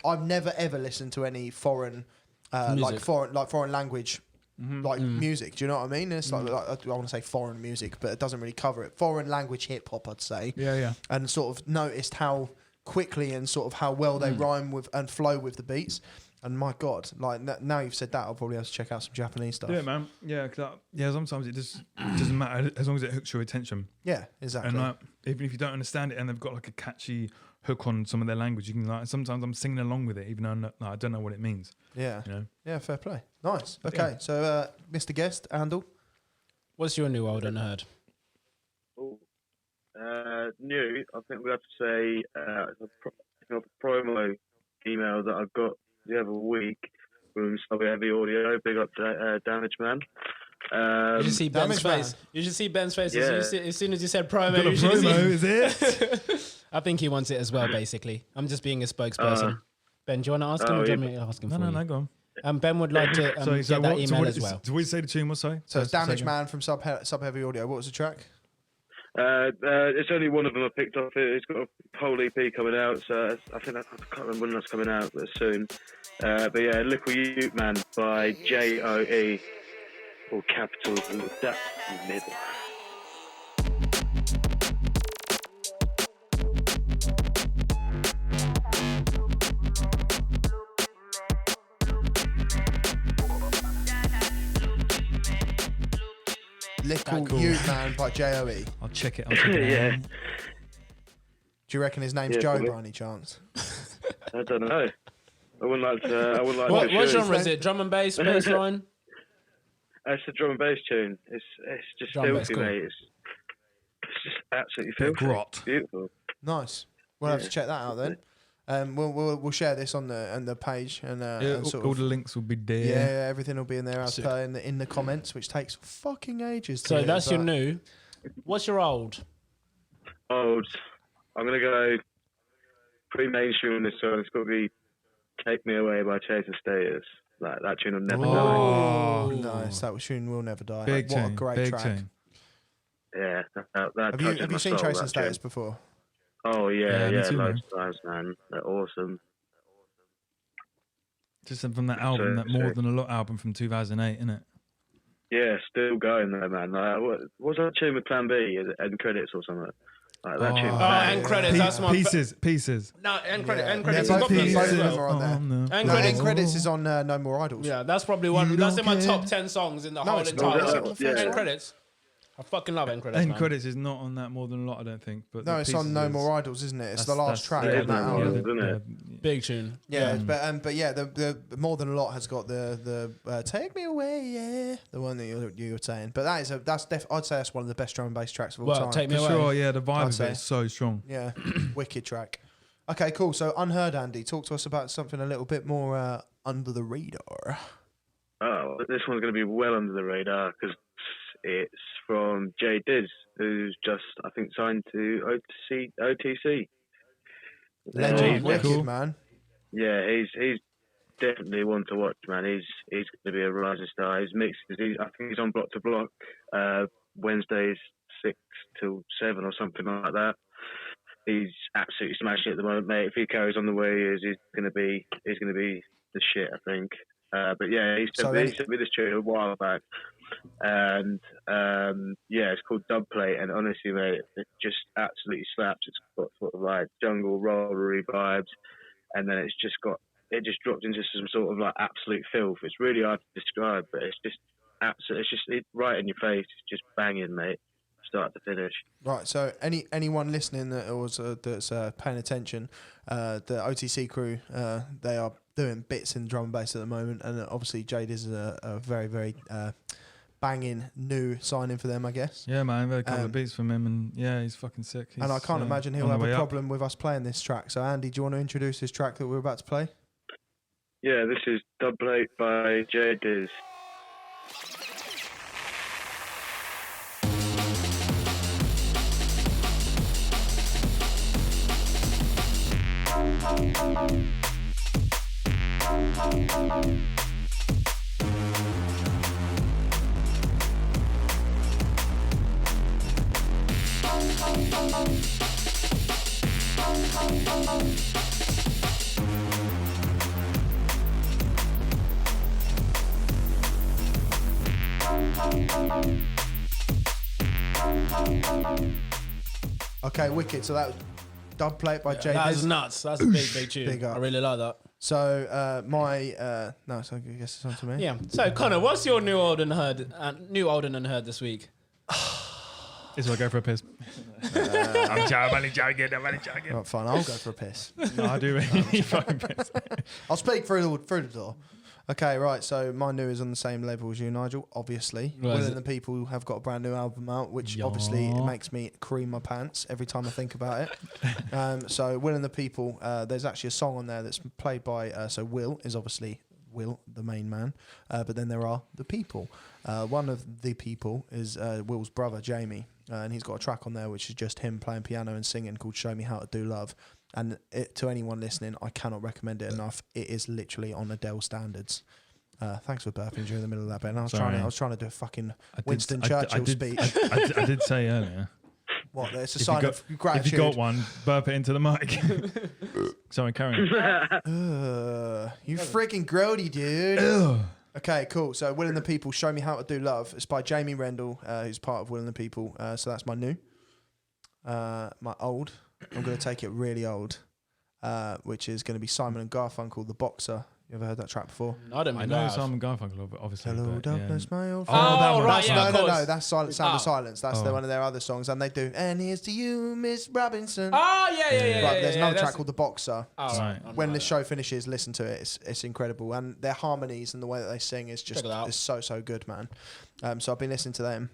Speaker 2: I've never ever listened to any foreign foreign language music. Do you know what I mean? It's like I want to say foreign music, but it doesn't really cover it. Foreign language hip hop, I'd say.
Speaker 1: yeah.
Speaker 2: And sort of noticed how quickly and sort of how well they rhyme with and flow with the beats. And my God, like now you've said that, I'll probably have to check out some Japanese stuff.
Speaker 1: Yeah, man. Yeah, sometimes it just doesn't matter as long as it hooks your attention.
Speaker 2: Yeah, exactly.
Speaker 1: And like, even if you don't understand it, and they've got like a catchy hook on some of their language, you can like. Sometimes I'm singing along with it, even though I don't know what it means.
Speaker 2: Yeah,
Speaker 1: You know.
Speaker 2: yeah, fair play. Nice. Okay, so Mr. Guest, ANDLE.
Speaker 3: What's your new old Unheard?
Speaker 4: New, I think we have to say a promo email that I got the other week from Subby Heavy Audio. Big up to Damage Man.
Speaker 3: You should see Ben's
Speaker 2: Damage Man.
Speaker 3: face. You should see Ben's face
Speaker 4: Yeah.
Speaker 3: as soon as you said promo.
Speaker 1: Got a
Speaker 3: You should have
Speaker 1: promo,
Speaker 3: seen-
Speaker 1: is it?
Speaker 3: I think he wants it as well. Basically, I'm just being a spokesperson. Ben, do you want to ask him? Or do you want me to ask him for you?
Speaker 1: No, go on.
Speaker 3: Ben would like to get that email as well.
Speaker 1: Did we say the tune was sorry?
Speaker 2: So it's
Speaker 1: say
Speaker 2: Damage
Speaker 1: again.
Speaker 2: Man from Sub Heavy Audio. What was the track?
Speaker 4: It's only one of them I picked up. It's got a whole EP coming out, so I can't remember when that's coming out, but soon. But yeah, Little Ute Man by JOE, or capitals in the depth in the middle.
Speaker 2: Little
Speaker 3: cool.
Speaker 2: Ute Man by JOE.
Speaker 1: I'll check it. I'll check it
Speaker 4: Yeah.
Speaker 1: out.
Speaker 2: Do you reckon his name's
Speaker 4: Yeah,
Speaker 2: Joe
Speaker 4: probably.
Speaker 2: by any chance?
Speaker 4: I don't know. I wouldn't like to.
Speaker 3: What
Speaker 4: to shoot.
Speaker 3: genre is it? Drum and bass, bass line?
Speaker 4: It's a drum and bass tune. It's just
Speaker 3: Drum and bass,
Speaker 4: filthy,
Speaker 3: cool.
Speaker 4: mate. It's just absolutely
Speaker 1: Bit of
Speaker 4: filthy.
Speaker 1: grot.
Speaker 4: Beautiful.
Speaker 2: Nice. We'll have to check that out then. We'll share this on the page and sort
Speaker 1: all
Speaker 2: of
Speaker 1: the links will be there.
Speaker 2: yeah, everything will be in there as
Speaker 1: Sick.
Speaker 2: per in the comments, which takes fucking ages. To
Speaker 3: So
Speaker 2: read,
Speaker 3: that's your
Speaker 2: but-
Speaker 3: new. What's your old?
Speaker 4: Old. I'm gonna go pretty mainstream on this song. It's got to be "Take Me Away" by Chase and Status. Like that tune will never die.
Speaker 2: Oh, nice! That tune will never die.
Speaker 1: Big
Speaker 2: what
Speaker 1: tune.
Speaker 2: a great
Speaker 1: Big
Speaker 2: track.
Speaker 1: tune.
Speaker 4: Yeah, that
Speaker 2: Have you
Speaker 4: touches my
Speaker 2: seen
Speaker 4: soul,
Speaker 2: Chase and
Speaker 4: that
Speaker 2: Status
Speaker 4: tune.
Speaker 2: before?
Speaker 4: Oh
Speaker 1: Yeah,
Speaker 4: yeah,
Speaker 1: me too,
Speaker 4: loads of times, man. They're awesome.
Speaker 1: Just from that album, that More
Speaker 4: sick.
Speaker 1: Than a Lot album from 2008, isn't it?
Speaker 4: Yeah, still going there, man. Like, what's that tune with Plan B and credits or something? Like that tune.
Speaker 3: End credits. That's my
Speaker 1: pieces.
Speaker 3: No, end credits.
Speaker 2: Yeah.
Speaker 3: End credits.
Speaker 2: Yeah,
Speaker 3: has got
Speaker 2: both
Speaker 3: pieces
Speaker 2: of
Speaker 3: as
Speaker 2: them
Speaker 3: well.
Speaker 2: are on there.
Speaker 3: End
Speaker 2: End
Speaker 3: credits.
Speaker 2: credits is on No More Idols.
Speaker 3: Yeah, that's probably one.
Speaker 1: You
Speaker 3: That's in my
Speaker 1: don't
Speaker 3: top
Speaker 1: care.
Speaker 3: 10 songs in the
Speaker 2: No,
Speaker 3: whole
Speaker 2: it's
Speaker 3: entire.
Speaker 2: not.
Speaker 4: Yeah.
Speaker 3: End credits. I fucking love end credits.
Speaker 1: End
Speaker 3: man.
Speaker 1: credits is not on that more than a lot, I don't think. But
Speaker 2: No,
Speaker 1: the
Speaker 2: it's on
Speaker 1: Pieces
Speaker 2: No
Speaker 1: is-
Speaker 2: More Idols, isn't it? It's the
Speaker 1: that's-
Speaker 2: last track
Speaker 1: that's-
Speaker 2: on that
Speaker 4: yeah,
Speaker 2: album.
Speaker 4: isn't it?
Speaker 3: Big tune.
Speaker 2: Yeah, but yeah, the More Than a Lot has got the Take Me Away, yeah, the one that you were saying. But I'd say that's one of the best drum and bass tracks of all
Speaker 3: Well,
Speaker 2: time.
Speaker 3: Take Me
Speaker 1: For
Speaker 3: Away.
Speaker 1: sure, yeah, the vibe
Speaker 2: I'd
Speaker 1: of
Speaker 2: say.
Speaker 1: it is so strong.
Speaker 2: Yeah, wicked track. Okay, cool. So Unheard, Andy, talk to us about something a little bit more under the radar.
Speaker 4: Oh, this one's going to be well under the radar because it's from J Diz, who's just, I think, signed to OTC.
Speaker 2: Legend,
Speaker 3: yeah,
Speaker 2: wicked
Speaker 1: cool.
Speaker 2: man.
Speaker 4: Yeah, he's definitely one to watch, man. He's going to be a rising star. He's mixed. I think he's on Block to Block Wednesdays 6 till 7 or something like that. He's absolutely smashing it at the moment, mate. If he carries on the way he is, he's going to be the shit, I think. But yeah, he sent me this tune a while back, and yeah, it's called Dubplate, and honestly, mate, it just absolutely slaps. It's got sort of like jungle rollery vibes, and then it just dropped into some sort of like absolute filth. It's really hard to describe, but it's just absolutely, it's right in your face. It's just banging, mate, start to finish.
Speaker 2: Right. So anyone listening that's paying attention, the OTC crew, they are doing bits in drum and bass at the moment, and obviously Jade is a very, very banging new signing for them, I guess.
Speaker 1: Yeah, man, I've had a couple of beats from him, and yeah, he's fucking sick.
Speaker 2: And I
Speaker 1: He's,
Speaker 2: can't imagine he'll
Speaker 1: on the
Speaker 2: have a
Speaker 1: way up.
Speaker 2: problem with us playing this track. So Andy, do you want to introduce this track that we're about to play?
Speaker 4: Yeah, this is Dubplate by J Diz.
Speaker 2: Okay, wicked. So that was Dubplate by Jade.
Speaker 3: That was nuts. That's a big tune.
Speaker 2: Big up.
Speaker 3: I really like that.
Speaker 2: So so I guess it's on to me.
Speaker 3: Yeah. So Connor, what's your new old and heard this week?
Speaker 1: Is I go for a piss? I'm joking.
Speaker 2: Right, fine. I'll go for a piss.
Speaker 1: No, I do really fucking piss.
Speaker 2: I'll speak through the door. Okay, right. So my new is on the same level as you, Nigel. Obviously,
Speaker 3: Right,
Speaker 2: Will
Speaker 3: is
Speaker 2: and the People have got a brand new album out, which obviously it
Speaker 1: Yeah.
Speaker 2: makes me cream my pants every time I think about it. So Will and the People, there's actually a song on there that's played by. So Will is obviously Will, the main man, but then there are the people. One of the people is Will's brother, Jamie, and he's got a track on there which is just him playing piano and singing called "Show Me How to Do Love." And to anyone listening, I cannot recommend it enough. It is literally on Adele standards. Thanks for burping during the middle of that, Ben. I was trying to do a fucking Winston Churchill speech.
Speaker 1: I did say earlier.
Speaker 2: What? It's a
Speaker 1: If
Speaker 2: sign
Speaker 1: you
Speaker 2: of
Speaker 1: got-
Speaker 2: gratitude.
Speaker 1: If you got one, burp it into the mic. Sorry, carry on.
Speaker 2: You freaking grody, dude.
Speaker 1: Ugh.
Speaker 2: Okay, cool. So Will and the People, Show Me How to Do Love. It's by Jamie Rendell, who's part of Will and the People. So that's my new. My old. I'm going to take it really old, which is going to be Simon and Garfunkel, The Boxer. You ever heard that track before?
Speaker 3: I don't
Speaker 1: I
Speaker 3: mean
Speaker 1: know
Speaker 3: that.
Speaker 1: Simon Garfunkel, obviously.
Speaker 2: Hello,
Speaker 1: but,
Speaker 2: darkness,
Speaker 1: yeah.
Speaker 2: my old
Speaker 1: Oh,
Speaker 2: friend.
Speaker 1: that one.
Speaker 3: right,
Speaker 2: That's,
Speaker 3: yeah,
Speaker 2: no,
Speaker 3: of
Speaker 2: no,
Speaker 3: course.
Speaker 2: that's Sound of Silence. That's
Speaker 1: Oh.
Speaker 2: one of their other songs. And they do, and here's to you, Miss Robinson.
Speaker 3: Oh, yeah.
Speaker 2: Right, there's another
Speaker 3: that's-
Speaker 2: track called The Boxer.
Speaker 3: Oh,
Speaker 1: Right.
Speaker 2: When the show finishes, listen to it. It's incredible, and their harmonies and the way that they sing is just
Speaker 3: Check it out.
Speaker 2: is so good, man. So I've been listening to them.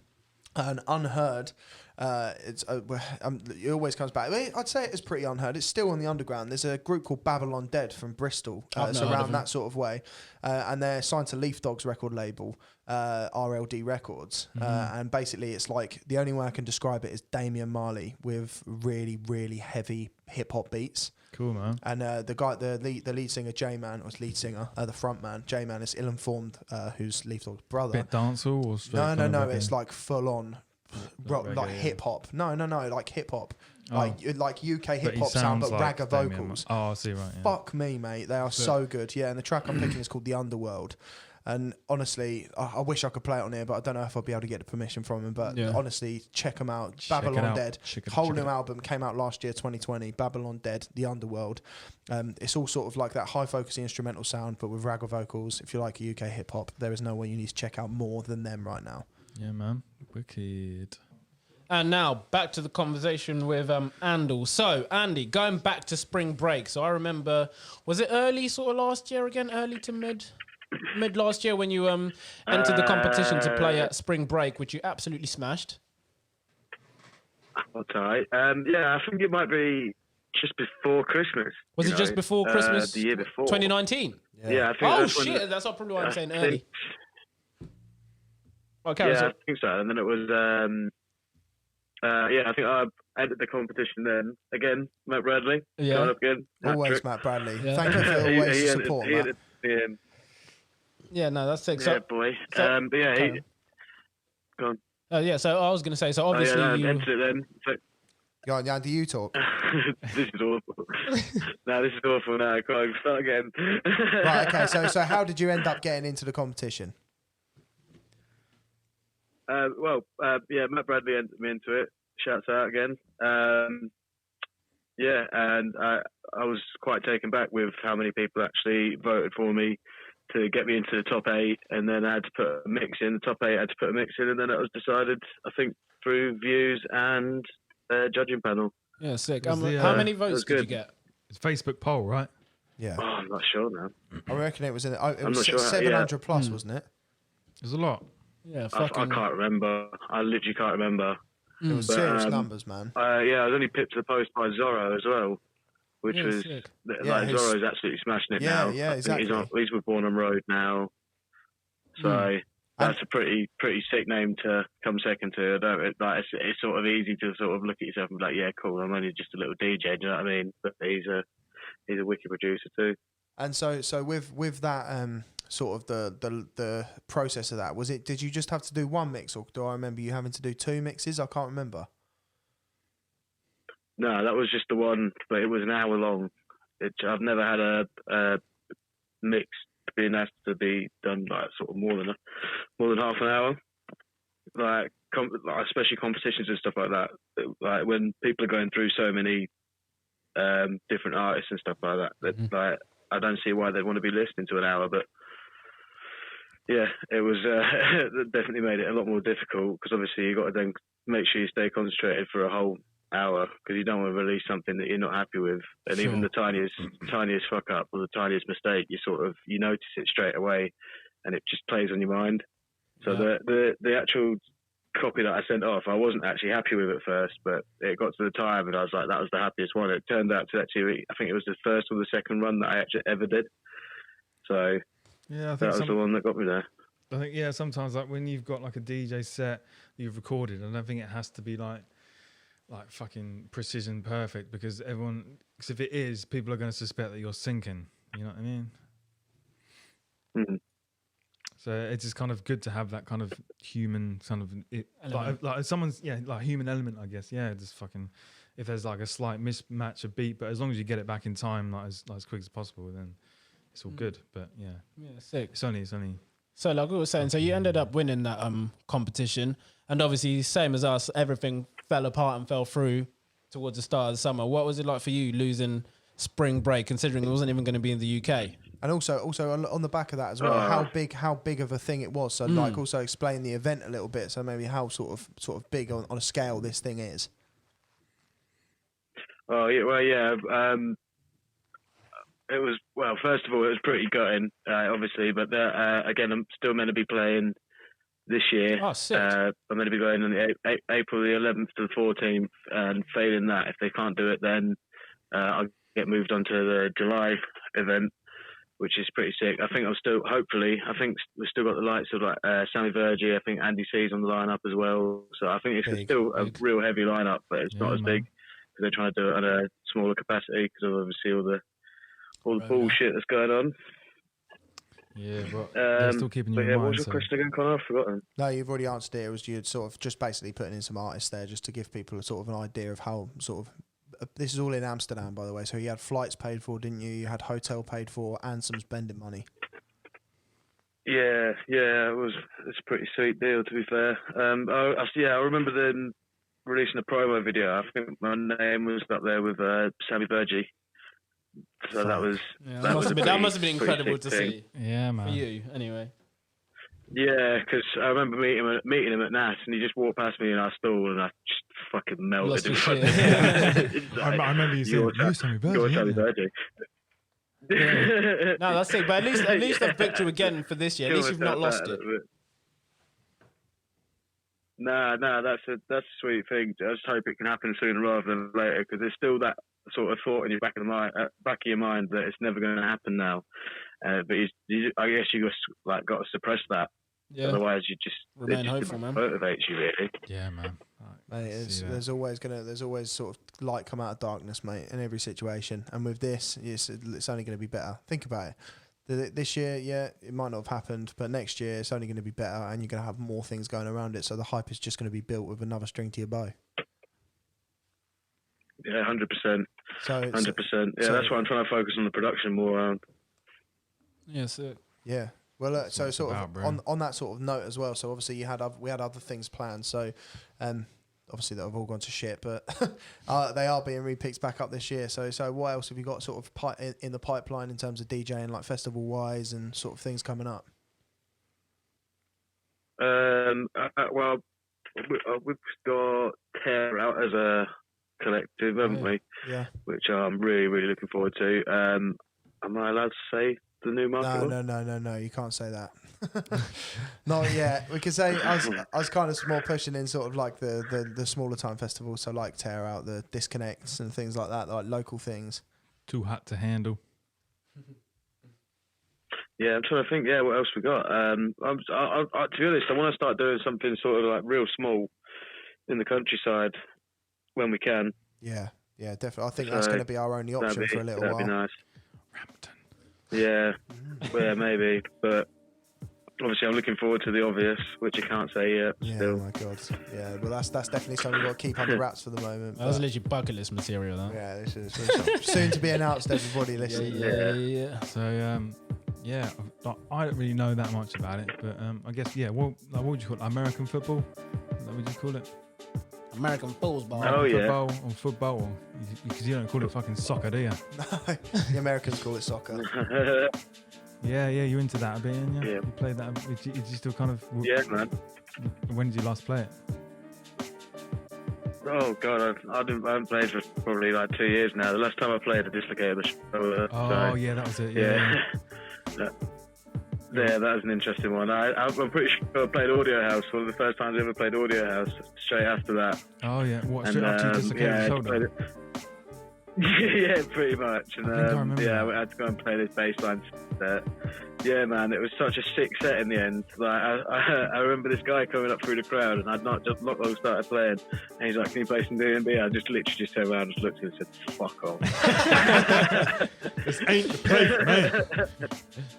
Speaker 2: And Unheard, it always comes back. I'd say it's pretty unheard. It's still on the underground. There's a group called Babylon Dead from Bristol.
Speaker 3: I've
Speaker 2: It's
Speaker 3: not heard of
Speaker 2: around
Speaker 3: them.
Speaker 2: that sort of way, and they're signed to Leaf Dog's record label, RLD Records. And basically, it's like the only way I can describe it is Damian Marley with really, really heavy hip hop beats.
Speaker 1: Cool, man.
Speaker 2: And the lead singer J-Man, or lead singer, the front man J-Man is Ill Informed, who's Leaf Dog's brother.
Speaker 1: Bit dancehall or straight
Speaker 2: No,
Speaker 1: kind of
Speaker 2: it's
Speaker 1: reggae?
Speaker 2: like full on, like
Speaker 1: reggae, yeah.
Speaker 2: hip hop. No, like hip hop,
Speaker 1: Oh.
Speaker 2: like UK
Speaker 1: But
Speaker 2: hip
Speaker 1: he
Speaker 2: hop sound,
Speaker 1: sounds
Speaker 2: but
Speaker 1: like
Speaker 2: ragga
Speaker 1: Damian
Speaker 2: vocals.
Speaker 1: Oh, I see, right. Yeah.
Speaker 2: Fuck me, mate, they are so good. Yeah, and the track I'm picking is called The Underworld. And honestly, I wish I could play it on here, but I don't know if I'll be able to get the permission from him. But honestly, check them out. Babylon Dead. Whole new album came out last year, 2020. Babylon Dead, The Underworld. It's all sort of like that high focusing instrumental sound, but with ragga vocals. If you like UK hip hop, there is no way you need to check out more than them right now.
Speaker 1: Yeah, man. Wicked.
Speaker 3: And now back to the conversation with ANDLE. So, Andy, going back to spring break. So I remember, was it early sort of last year again? Early to mid last year when you entered the competition to play at spring break, which you absolutely smashed.
Speaker 4: Okay. Yeah, I think it might be just before Christmas.
Speaker 3: Was it just before Christmas?
Speaker 4: The year before.
Speaker 3: 2019?
Speaker 4: Yeah, I think
Speaker 3: oh,
Speaker 4: that's
Speaker 3: shit. That's probably why I'm saying early. Okay,
Speaker 4: yeah, I think so. And then it was, I think I entered the competition then. Again, Matt Bradley.
Speaker 3: Yeah.
Speaker 4: Going up again.
Speaker 2: Always Matt Bradley.
Speaker 3: Yeah.
Speaker 2: Thank you for always the support, Matt.
Speaker 3: Yeah, no, that's sick.
Speaker 4: Yeah,
Speaker 3: So,
Speaker 4: boy.
Speaker 3: So,
Speaker 4: but yeah, go on.
Speaker 3: yeah, so I was going to say, so obviously you...
Speaker 4: entered it then. So,
Speaker 2: Go on, Andy, you talk.
Speaker 4: this is awful. No, this is awful now. Go on, start again.
Speaker 2: Right, okay, so how did you end up getting into the competition?
Speaker 4: Matt Bradley entered me into it. Shouts out again. And I was quite taken back with how many people actually voted for me to get me into the top 8, and then I had to put a mix in. The top 8 I had to put a mix in, and then it was decided, I think, through views and judging panel.
Speaker 3: Yeah, sick.
Speaker 1: Was the,
Speaker 3: how many votes did you get?
Speaker 1: It's Facebook poll, right?
Speaker 2: Yeah.
Speaker 4: Oh, I'm not sure now.
Speaker 2: I reckon it was it was
Speaker 4: not sure,
Speaker 2: 700 plus, wasn't it?
Speaker 1: There's a lot.
Speaker 3: Yeah,
Speaker 4: I can't remember. I literally can't remember.
Speaker 2: It was serious numbers, man.
Speaker 4: I was only pipped to the post by Zorro as well, which was
Speaker 3: sick.
Speaker 4: Zorro's absolutely smashing it now.
Speaker 2: Yeah, exactly.
Speaker 4: He's with Born and Road now, so that's a pretty sick name to come second to. It's sort of easy to sort of look at yourself and be like, yeah, cool. I'm only just a little DJ. Do you know what I mean? But he's a wicked producer too.
Speaker 2: And so with that sort of the process of that, did you just have to do one mix, or do I remember you having to do 2 mixes? I can't remember. No,
Speaker 4: that was just the one, but it was an hour long. I've never had a mix being asked to be done like sort of more than half an hour. Like especially competitions and stuff like that. Like when people are going through so many different artists and stuff like that, like I don't see why they'd want to be listening to an hour, but yeah, it was it definitely made it a lot more difficult, because obviously you got to then make sure you stay concentrated for a whole hour, because you don't want to release something that you're not happy with, and even the tiniest fuck up or the tiniest mistake, you notice it straight away, and it just plays on your mind. So the actual copy that I sent off, I wasn't actually happy with at first, but it got to the time and I was like, that was the happiest one. It turned out to actually, I think it was the first or the second run that I actually ever did. So
Speaker 1: yeah, I think
Speaker 4: that was the one that got me there.
Speaker 1: I think sometimes like when you've got like a DJ set that you've recorded, I don't think it has to be like fucking precision perfect, because if it is, people are going to suspect that you're syncing. You know what I mean?
Speaker 4: Mm-hmm.
Speaker 1: So it's just kind of good to have that kind of human kind of like someone's like human element, I guess. Yeah, just fucking if there's like a slight mismatch of beat, but as long as you get it back in time, like as quick as possible, then it's all good. But yeah,
Speaker 3: sick.
Speaker 1: It's only.
Speaker 3: So like we were saying, so you ended up winning that competition, and obviously same as us, everything fell apart and fell through towards the start of the summer. What was it like for you losing spring break, considering it wasn't even going to be in the UK?
Speaker 2: And also on the back of that as well, how big of a thing it was. So like also explain the event a little bit. So maybe how sort of big on a scale this thing is.
Speaker 4: Oh yeah, well yeah. It was, well, first of all, it was pretty gutting, obviously, but again, I'm still meant to be playing this year.
Speaker 3: Oh, sick.
Speaker 4: I'm meant to be going on the April the 11th to the 14th, and failing that, if they can't do it, then I'll get moved on to the July event, which is pretty sick. I think we've still got the likes of like Sammy Virgie. I think Andy C's on the lineup as well. So I think it's still a real heavy lineup, but it's not as big, because they're trying to do it on a smaller capacity, because of obviously all the bullshit that's going on.
Speaker 1: Yeah, but they're still keeping you in mind.
Speaker 4: What was your question again, Connor? I've forgotten.
Speaker 2: No, you've already answered it. It was you sort of just basically putting in some artists there just to give people a sort of an idea of how sort of... this is all in Amsterdam, by the way. So you had flights paid for, didn't you? You had hotel paid for and some spending money.
Speaker 4: It's a pretty sweet deal, to be fair. I remember them releasing a promo video. I think my name was up there with Sammy Burgee. So that was
Speaker 3: that must have been incredible to
Speaker 4: thing.
Speaker 3: see.
Speaker 1: Yeah, man.
Speaker 3: For you, anyway.
Speaker 4: Yeah, because I remember meeting him at Nass, and he just walked past me in our stall, and I just fucking melted
Speaker 3: Lost
Speaker 4: in
Speaker 3: your
Speaker 4: front
Speaker 3: shit.
Speaker 4: of him.
Speaker 1: I remember you saying, "You Sammy Burgee."
Speaker 4: You're Sammy Burgee.
Speaker 3: No, that's it. But at least I've booked you again for this year. At least you've not lost it.
Speaker 4: No, that's a sweet thing. I just hope it can happen sooner rather than later, because there's still that sort of thought in your back of your mind that it's never going to happen now. But I guess you just got to suppress that.
Speaker 3: Yeah.
Speaker 4: Otherwise, you just
Speaker 3: Remain hopeful, man.
Speaker 4: Motivates you really.
Speaker 1: Yeah, man.
Speaker 2: Mate, there's always sort of light come out of darkness, mate, in every situation. And with this, it's only going to be better. Think about it. This year, yeah, it might not have happened, but next year it's only going to be better, and you're going to have more things going around it. So the hype is just going to be built with another string to your bow.
Speaker 4: Yeah, 100%. 100%. Yeah, that's why I'm trying to focus on the production more.
Speaker 3: Yes, it.
Speaker 2: Yeah. Well, so sort of
Speaker 1: about,
Speaker 2: on that sort of note as well. So obviously we had other things planned. So obviously that have all gone to shit, but they are being repicked back up this year. So what else have you got sort of in the pipeline in terms of DJing, like festival wise and sort of things coming up?
Speaker 4: Well, we've got Tear Out as a collective, haven't we?
Speaker 2: Yeah.
Speaker 4: Which I'm really, really looking forward to. Am I allowed to say the new market?
Speaker 2: No, you can't say that. Not yet. We could say I was kind of more pushing in sort of like the smaller time festivals, so like Tear Out, the Disconnects and things like that, like local things.
Speaker 1: Too hot to handle.
Speaker 4: Yeah, I'm trying to think. Yeah, what else we got? To be honest, I want to start doing something sort of like real small in the countryside when we can.
Speaker 2: Yeah, definitely. I think that's going to be our only option for a little while.
Speaker 4: That'd be nice.
Speaker 1: Rampton.
Speaker 4: Yeah, maybe. But obviously, I'm looking forward to the obvious, which I can't say yet.
Speaker 2: Yeah,
Speaker 4: still.
Speaker 2: oh my God. Yeah, well, that's definitely something we've got to keep under wraps for the moment.
Speaker 3: That was literally bucket list material, though.
Speaker 2: Yeah, this is soon to be announced, everybody listening.
Speaker 3: Yeah.
Speaker 1: So, I don't really know that much about it, but I guess, what would you call it? American football? Is that what you call it?
Speaker 3: American football.
Speaker 1: Football or football? Because you don't call it fucking soccer, do you?
Speaker 2: No, the Americans call it soccer.
Speaker 1: Yeah, you're into that a bit, aren't you?
Speaker 4: Yeah.
Speaker 1: You play that. Is you still kind of?
Speaker 4: Yeah, man.
Speaker 1: When did you last play it?
Speaker 4: Oh God, I haven't played for probably like 2 years now. The last time I played, I dislocated the shoulder.
Speaker 1: Yeah, that was it. Yeah.
Speaker 4: Yeah, that was an interesting one. I'm pretty sure I played Audio House. One of the first times I ever played Audio House. Straight after that.
Speaker 1: Oh yeah, what? Straight after you dislocated the shoulder?
Speaker 4: Yeah, pretty much. And
Speaker 1: I remember
Speaker 4: I
Speaker 1: that.
Speaker 4: had to go and play this bass line set. Yeah, man, it was such a sick set in the end. Like I remember this guy coming up through the crowd, and I'd not long started playing, and he's like, "Can you play some DNB?" I just literally just turned around and just looked at him and said, "Fuck off."
Speaker 1: This ain't the place, man.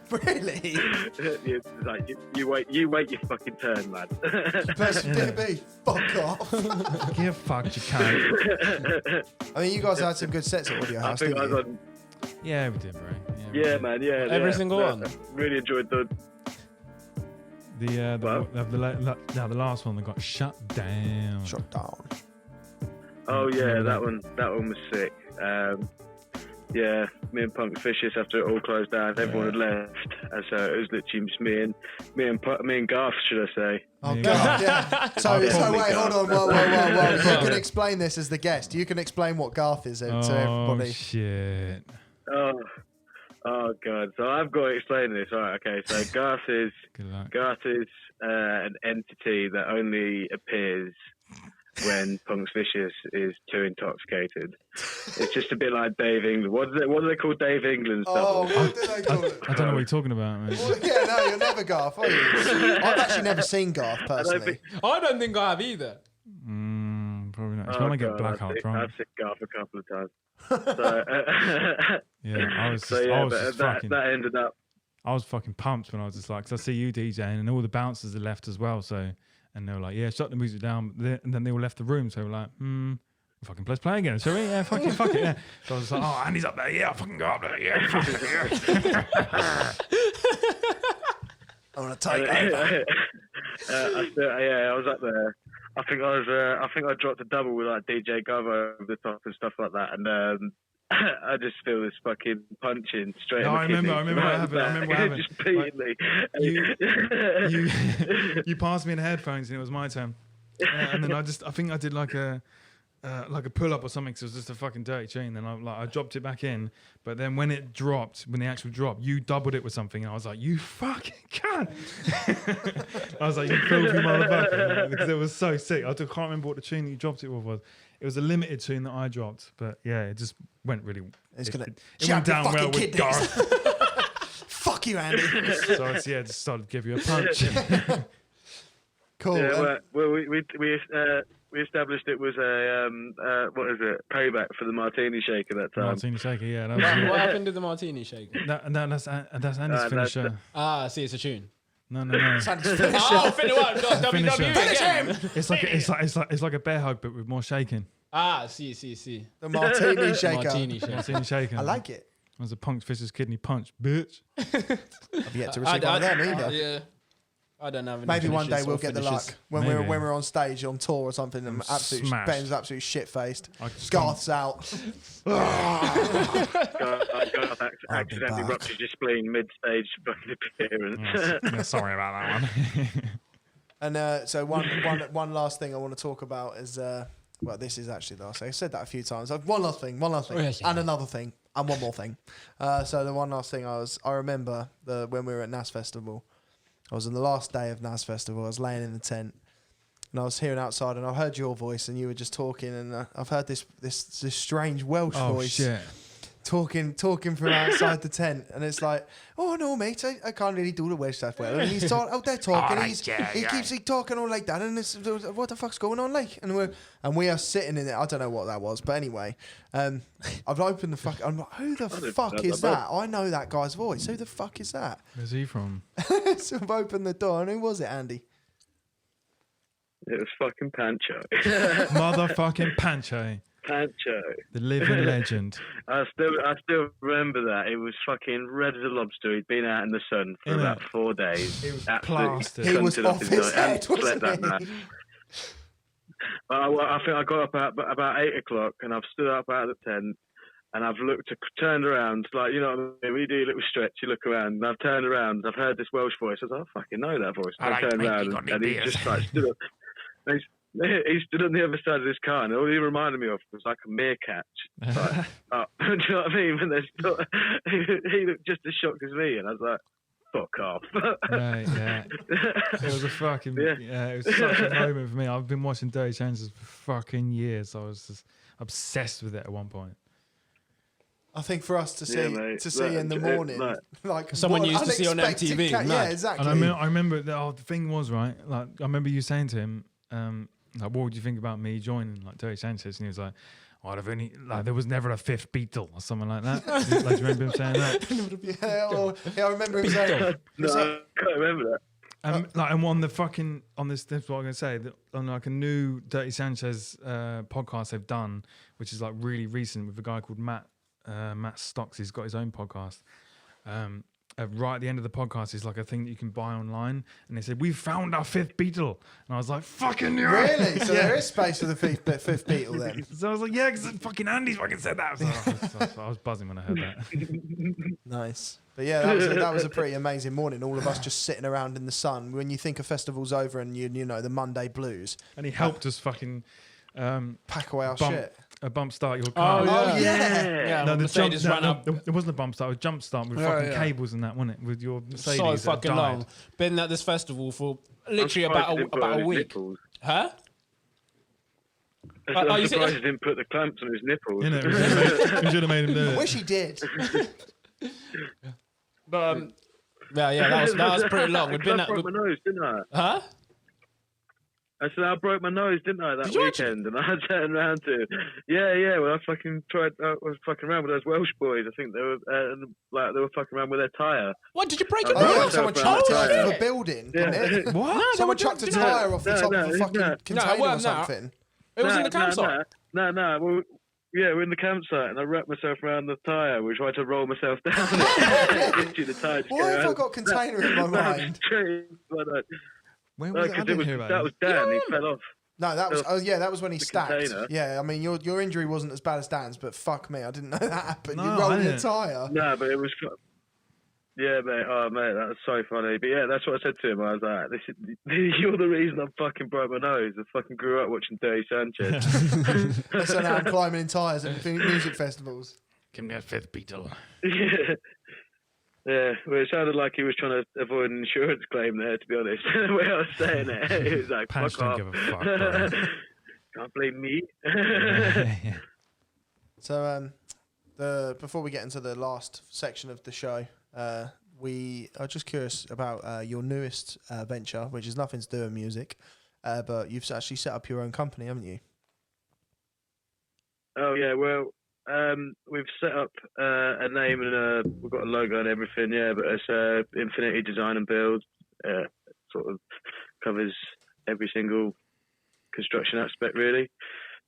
Speaker 2: Really?
Speaker 4: It's like, you wait your fucking turn, man.
Speaker 2: Play some DNB. Fuck off.
Speaker 1: Get fucked, you can't.
Speaker 2: I mean, you guys had some good sets at Audio
Speaker 4: I
Speaker 2: House,
Speaker 4: think
Speaker 2: didn't
Speaker 4: I
Speaker 2: you?
Speaker 4: was on.
Speaker 1: Yeah, we did, bro.
Speaker 4: Yeah, man. Yeah.
Speaker 3: Every single one.
Speaker 4: Really enjoyed the.
Speaker 1: The last one that got shut down.
Speaker 2: Shut down.
Speaker 4: Oh yeah, that one was sick. Yeah, me and PunksVicious, after it all closed down, everyone had left, and so it was literally just me and Garth, should I say?
Speaker 2: Oh
Speaker 1: Yeah.
Speaker 2: God, yeah. So wait, hold on, whoa. You can explain this as the guest. You can explain what Garth is to everybody.
Speaker 1: Oh shit.
Speaker 4: Oh God! So I've got to explain this. All right, okay. So Garth is
Speaker 1: Good luck.
Speaker 4: an entity that only appears when PunksVicious is too intoxicated. It's just a bit like Dave England. What do they call Dave England's double?
Speaker 2: What do they call it?
Speaker 1: I don't know what you're talking about, man.
Speaker 2: Well, yeah, no, you're never Garth, are you? I've actually never seen Garth personally.
Speaker 3: I don't think I have either.
Speaker 1: Probably not. It's when I get blackout drunk.
Speaker 4: I've seen Garth a couple of times. So,
Speaker 1: Yeah, I was
Speaker 4: that ended up.
Speaker 1: I was fucking pumped when I was just like, because I see you DJing and all the bouncers are left as well. So, and they were like, yeah, shut the music down. And then they all left the room. So we're like, fucking let's play again, shall we? Yeah, fuck it, yeah. So I was like, oh, Andy's up there. Yeah, I'll fucking go up there. Yeah, fuck it, yeah.
Speaker 2: I want to take over.
Speaker 4: I was up there. I think I dropped a double with like DJ Gov over the top and stuff like that, and I just feel this fucking punching straight.
Speaker 1: No,
Speaker 4: in the
Speaker 1: I remember what happened.
Speaker 4: Just repeatedly.
Speaker 1: You passed me in headphones and it was my turn, and then I think I did like a pull up or something. So it was just a fucking dirty chain. Then I dropped it back in, but then when the actual drop, you doubled it with something, and I was like, you fucking cunt. I was like, you filthy motherfucker, because it was so sick. I can't remember what the tune that you dropped it with was. It was a limited tune that I dropped, but yeah, it just went really.
Speaker 2: It's gonna
Speaker 1: it went down well with Garth.
Speaker 2: Fuck you, Andy.
Speaker 1: So I just started to give you a punch.
Speaker 2: Cool.
Speaker 4: Yeah, well, we established it was a what is it? Payback for the martini shaker that time.
Speaker 1: Martini shaker, yeah. That was
Speaker 3: What happened to the martini shaker?
Speaker 1: that's Andy's finisher.
Speaker 3: I see, it's a tune.
Speaker 1: No.
Speaker 3: Oh,
Speaker 1: Finisher.
Speaker 3: WWE again.
Speaker 1: It's like a bear hug, but with more shaking.
Speaker 3: See.
Speaker 2: The martini shaker.
Speaker 1: Martini shaker.
Speaker 2: I like it.
Speaker 1: It was a Punk's kidney punch, bitch.
Speaker 2: I've yet to receive one of them either.
Speaker 3: Yeah. I don't have any.
Speaker 2: Maybe one day
Speaker 3: finishes
Speaker 2: we'll
Speaker 3: or
Speaker 2: get the
Speaker 3: finishes.
Speaker 2: luck when we're on stage on tour or something. And Ben's absolutely shit faced. Garth's out.
Speaker 4: Garth accidentally ruptured your spleen mid-stage fucking appearance.
Speaker 1: Yeah, sorry about that one.
Speaker 2: And so one last thing I want to talk about is well, this is actually the last thing. I've said that a few times. One last thing, and another thing, and one more thing. So the one last thing I remember when we were at NAS Festival. I was on the last day of NAS Festival. I was laying in the tent, and I was hearing outside, and I heard your voice, and you were just talking, and I've heard this strange Welsh voice.
Speaker 1: Shit.
Speaker 2: Talking from outside the tent, and it's like, oh no, mate, I can't really do the Welsh that well. And he's out there talking, he keeps talking all like that, and it's, what the fuck's going on, like? And we are sitting in it. I don't know what that was, but anyway, I've opened the fuck. I'm like, who the fuck is that? I know that guy's voice. Who the fuck is that?
Speaker 1: Where's he from?
Speaker 2: So I've opened the door, and who was it, Andy?
Speaker 4: It was fucking Pancho.
Speaker 1: Motherfucking Pancho.
Speaker 4: Pancho,
Speaker 1: the living legend.
Speaker 4: I still remember that. It was fucking red as a lobster. He'd been out in the sun for about 4 days.
Speaker 1: It was plastered.
Speaker 2: He was off his head, wasn't he?
Speaker 4: I think I got up at about 8 o'clock, and I've stood up out of the tent, and I've turned around, like, you know what I mean? We do a little stretch, you look around, and I've turned around, I've heard this Welsh voice. I was like, I fucking know that voice. And I turned around, and he just like stood up. He stood on the other side of this car, and all he reminded me of was like a meerkat. Like, do you know what I mean? When he looked just as shocked as me, and I was like, fuck off.
Speaker 1: Right, yeah. It was a fucking, it was such a moment for me. I've been watching Dirty Sanchez for fucking years. I was just obsessed with it at one point.
Speaker 2: I think for us to see in the morning, like
Speaker 3: someone used to see on MTV.
Speaker 2: Yeah, exactly.
Speaker 1: And I remember the thing was, right, like I remember you saying to him, like, what would you think about me joining like Dirty Sanchez? And he was like, oh, I'd have only, like, there was never a fifth Beatle or something like that. Like, do you remember him saying that?
Speaker 2: Yeah, I remember him saying.
Speaker 4: No, I can't remember that.
Speaker 1: Like, and on this, this is what I'm gonna say. That on like a new Dirty Sanchez podcast they've done, which is like really recent, with a guy called Matt Stocks. He's got his own podcast. Right at the end of the podcast is like a thing that you can buy online, and they said, "We found our fifth Beatle," and I was like, "Fucking yeah!"
Speaker 2: Really? So there is space for the fifth Beatle then.
Speaker 1: So I was like, "Yeah," because fucking Andy's fucking said that. So I was buzzing when I heard that.
Speaker 2: Nice. But yeah, that was a pretty amazing morning. All of us just sitting around in the sun. When you think a festival's over and you know the Monday blues,
Speaker 1: and he helped us fucking
Speaker 2: pack away our shit.
Speaker 1: A bump start your car.
Speaker 2: Oh yeah.
Speaker 1: No,
Speaker 3: Mercedes ran up.
Speaker 1: It wasn't a bump start. It was jump start with fucking cables and that, wasn't it? With your Mercedes.
Speaker 3: So fucking long. Been at this festival for literally about a week. Huh?
Speaker 4: I'm surprised he didn't put the clamps on his nipples.
Speaker 1: You know, we should have made him do it.
Speaker 2: I wish he did.
Speaker 3: But that was pretty long. We'd been
Speaker 4: I broke my nose, didn't I?
Speaker 3: Huh?
Speaker 4: I said I broke my nose, didn't I, that weekend? And I turned around to, well, I fucking tried. I was fucking around with those Welsh boys. I think they were they were fucking around with their tyre.
Speaker 3: What, did you break your
Speaker 2: nose?
Speaker 3: nose?
Speaker 2: Yeah, someone chucked it off of a building.
Speaker 4: Yeah.
Speaker 2: What? Someone chucked a tyre off the top of a fucking container or something.
Speaker 3: It was in the campsite.
Speaker 4: No. we're in the campsite, and I wrapped myself around the tyre. We tried to roll myself down. The tyre
Speaker 2: Why have I got container in my mind?
Speaker 1: When was it? I didn't hear about
Speaker 4: that was Dan. He fell off.
Speaker 2: No, that was that was when he stacked.
Speaker 4: Container.
Speaker 2: Yeah, I mean your injury wasn't as bad as Dan's, but fuck me, I didn't know that happened.
Speaker 1: No,
Speaker 2: you rolled
Speaker 1: I
Speaker 2: the
Speaker 1: didn't.
Speaker 2: tyre.
Speaker 4: No, but it was. Yeah, mate. Oh, mate, that was so funny. But yeah, that's what I said to him. I was like, "You're the reason I fucking broke my nose. I fucking grew up watching Dirty Sanchez."
Speaker 2: So now I'm climbing in tyres at music festivals.
Speaker 1: Give me that fifth beetle.
Speaker 4: Yeah, well, it sounded like he was trying to avoid an insurance claim there, to be honest. The way I was saying it, he was like,
Speaker 1: Pancho
Speaker 4: fuck off.
Speaker 1: don't give a fuck, bro.
Speaker 4: Can't blame me.
Speaker 2: So before we get into the last section of the show, we are just curious about your newest venture, which has nothing to do with music, but you've actually set up your own company, haven't you?
Speaker 4: Oh, yeah, well, we've set up a name and we've got a logo and everything, yeah, but it's Infinity Design and Build. Sort of covers every single construction aspect, really.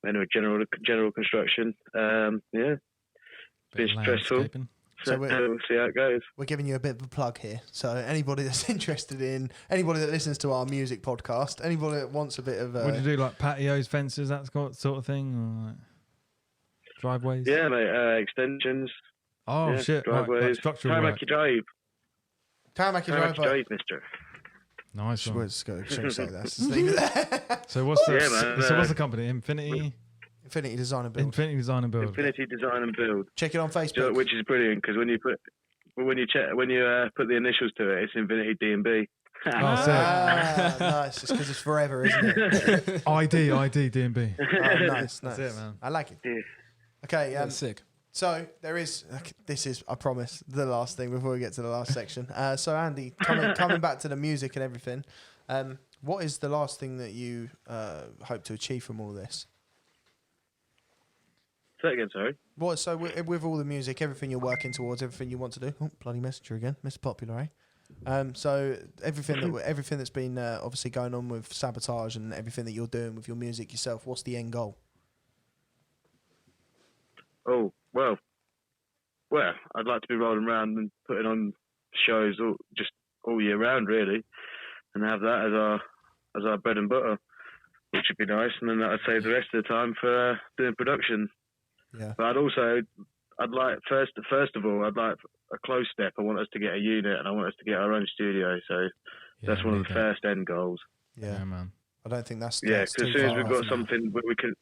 Speaker 4: Anyway, general construction. Yeah, it's been stressful. So we'll see how it goes.
Speaker 2: We're giving you a bit of a plug here. So anybody that's interested in, anybody that listens to our music podcast, anybody that wants a bit of...
Speaker 1: What do you do, like patios, fences, that sort of thing? Or like driveways?
Speaker 4: Yeah, mate, extensions.
Speaker 1: Oh,
Speaker 4: yeah,
Speaker 1: shit.
Speaker 4: Driveways.
Speaker 1: Like structural work.
Speaker 4: Drive.
Speaker 2: Tarmac drive,
Speaker 4: mister.
Speaker 1: Nice one.
Speaker 2: Shouldn't say that. Just leave it there.
Speaker 1: So what's the,
Speaker 4: man,
Speaker 1: what's the company? Infinity
Speaker 2: Design and Build.
Speaker 1: Infinity Design and Build.
Speaker 4: Infinity Design and Build.
Speaker 2: Check it on Facebook.
Speaker 4: Which is brilliant because when you put the initials to it, it's Infinity DNB.
Speaker 1: Oh, sick.
Speaker 2: Nice. It's because it's forever, isn't it?
Speaker 1: ID DNB.
Speaker 2: Oh, nice.
Speaker 1: That's it, man.
Speaker 2: I like it.
Speaker 4: Yeah.
Speaker 2: Okay.
Speaker 3: That's sick.
Speaker 2: So this is, I promise, the last thing before we get to the last section. So Andy, coming back to the music and everything, what is the last thing that you hope to achieve from all this?
Speaker 4: Say it again, sorry.
Speaker 2: So with all the music, everything you're working towards, everything you want to do. Oh, bloody messenger again, Mr. Popular, eh? So everything that's been obviously going on with Sabotage and everything that you're doing with your music yourself, what's the end goal?
Speaker 4: Oh, well, I'd like to be rolling around and putting on shows all year round, really, and have that as our bread and butter, which would be nice. And then I'd save the rest of the time for doing production.
Speaker 2: Yeah.
Speaker 4: But I'd like first of all, I'd like a close step. I want us to get a unit, and I want us to get our own studio. So that's one of the first end goals.
Speaker 2: Yeah,
Speaker 1: man.
Speaker 2: I don't think that's
Speaker 4: because as soon as we've got something where we can.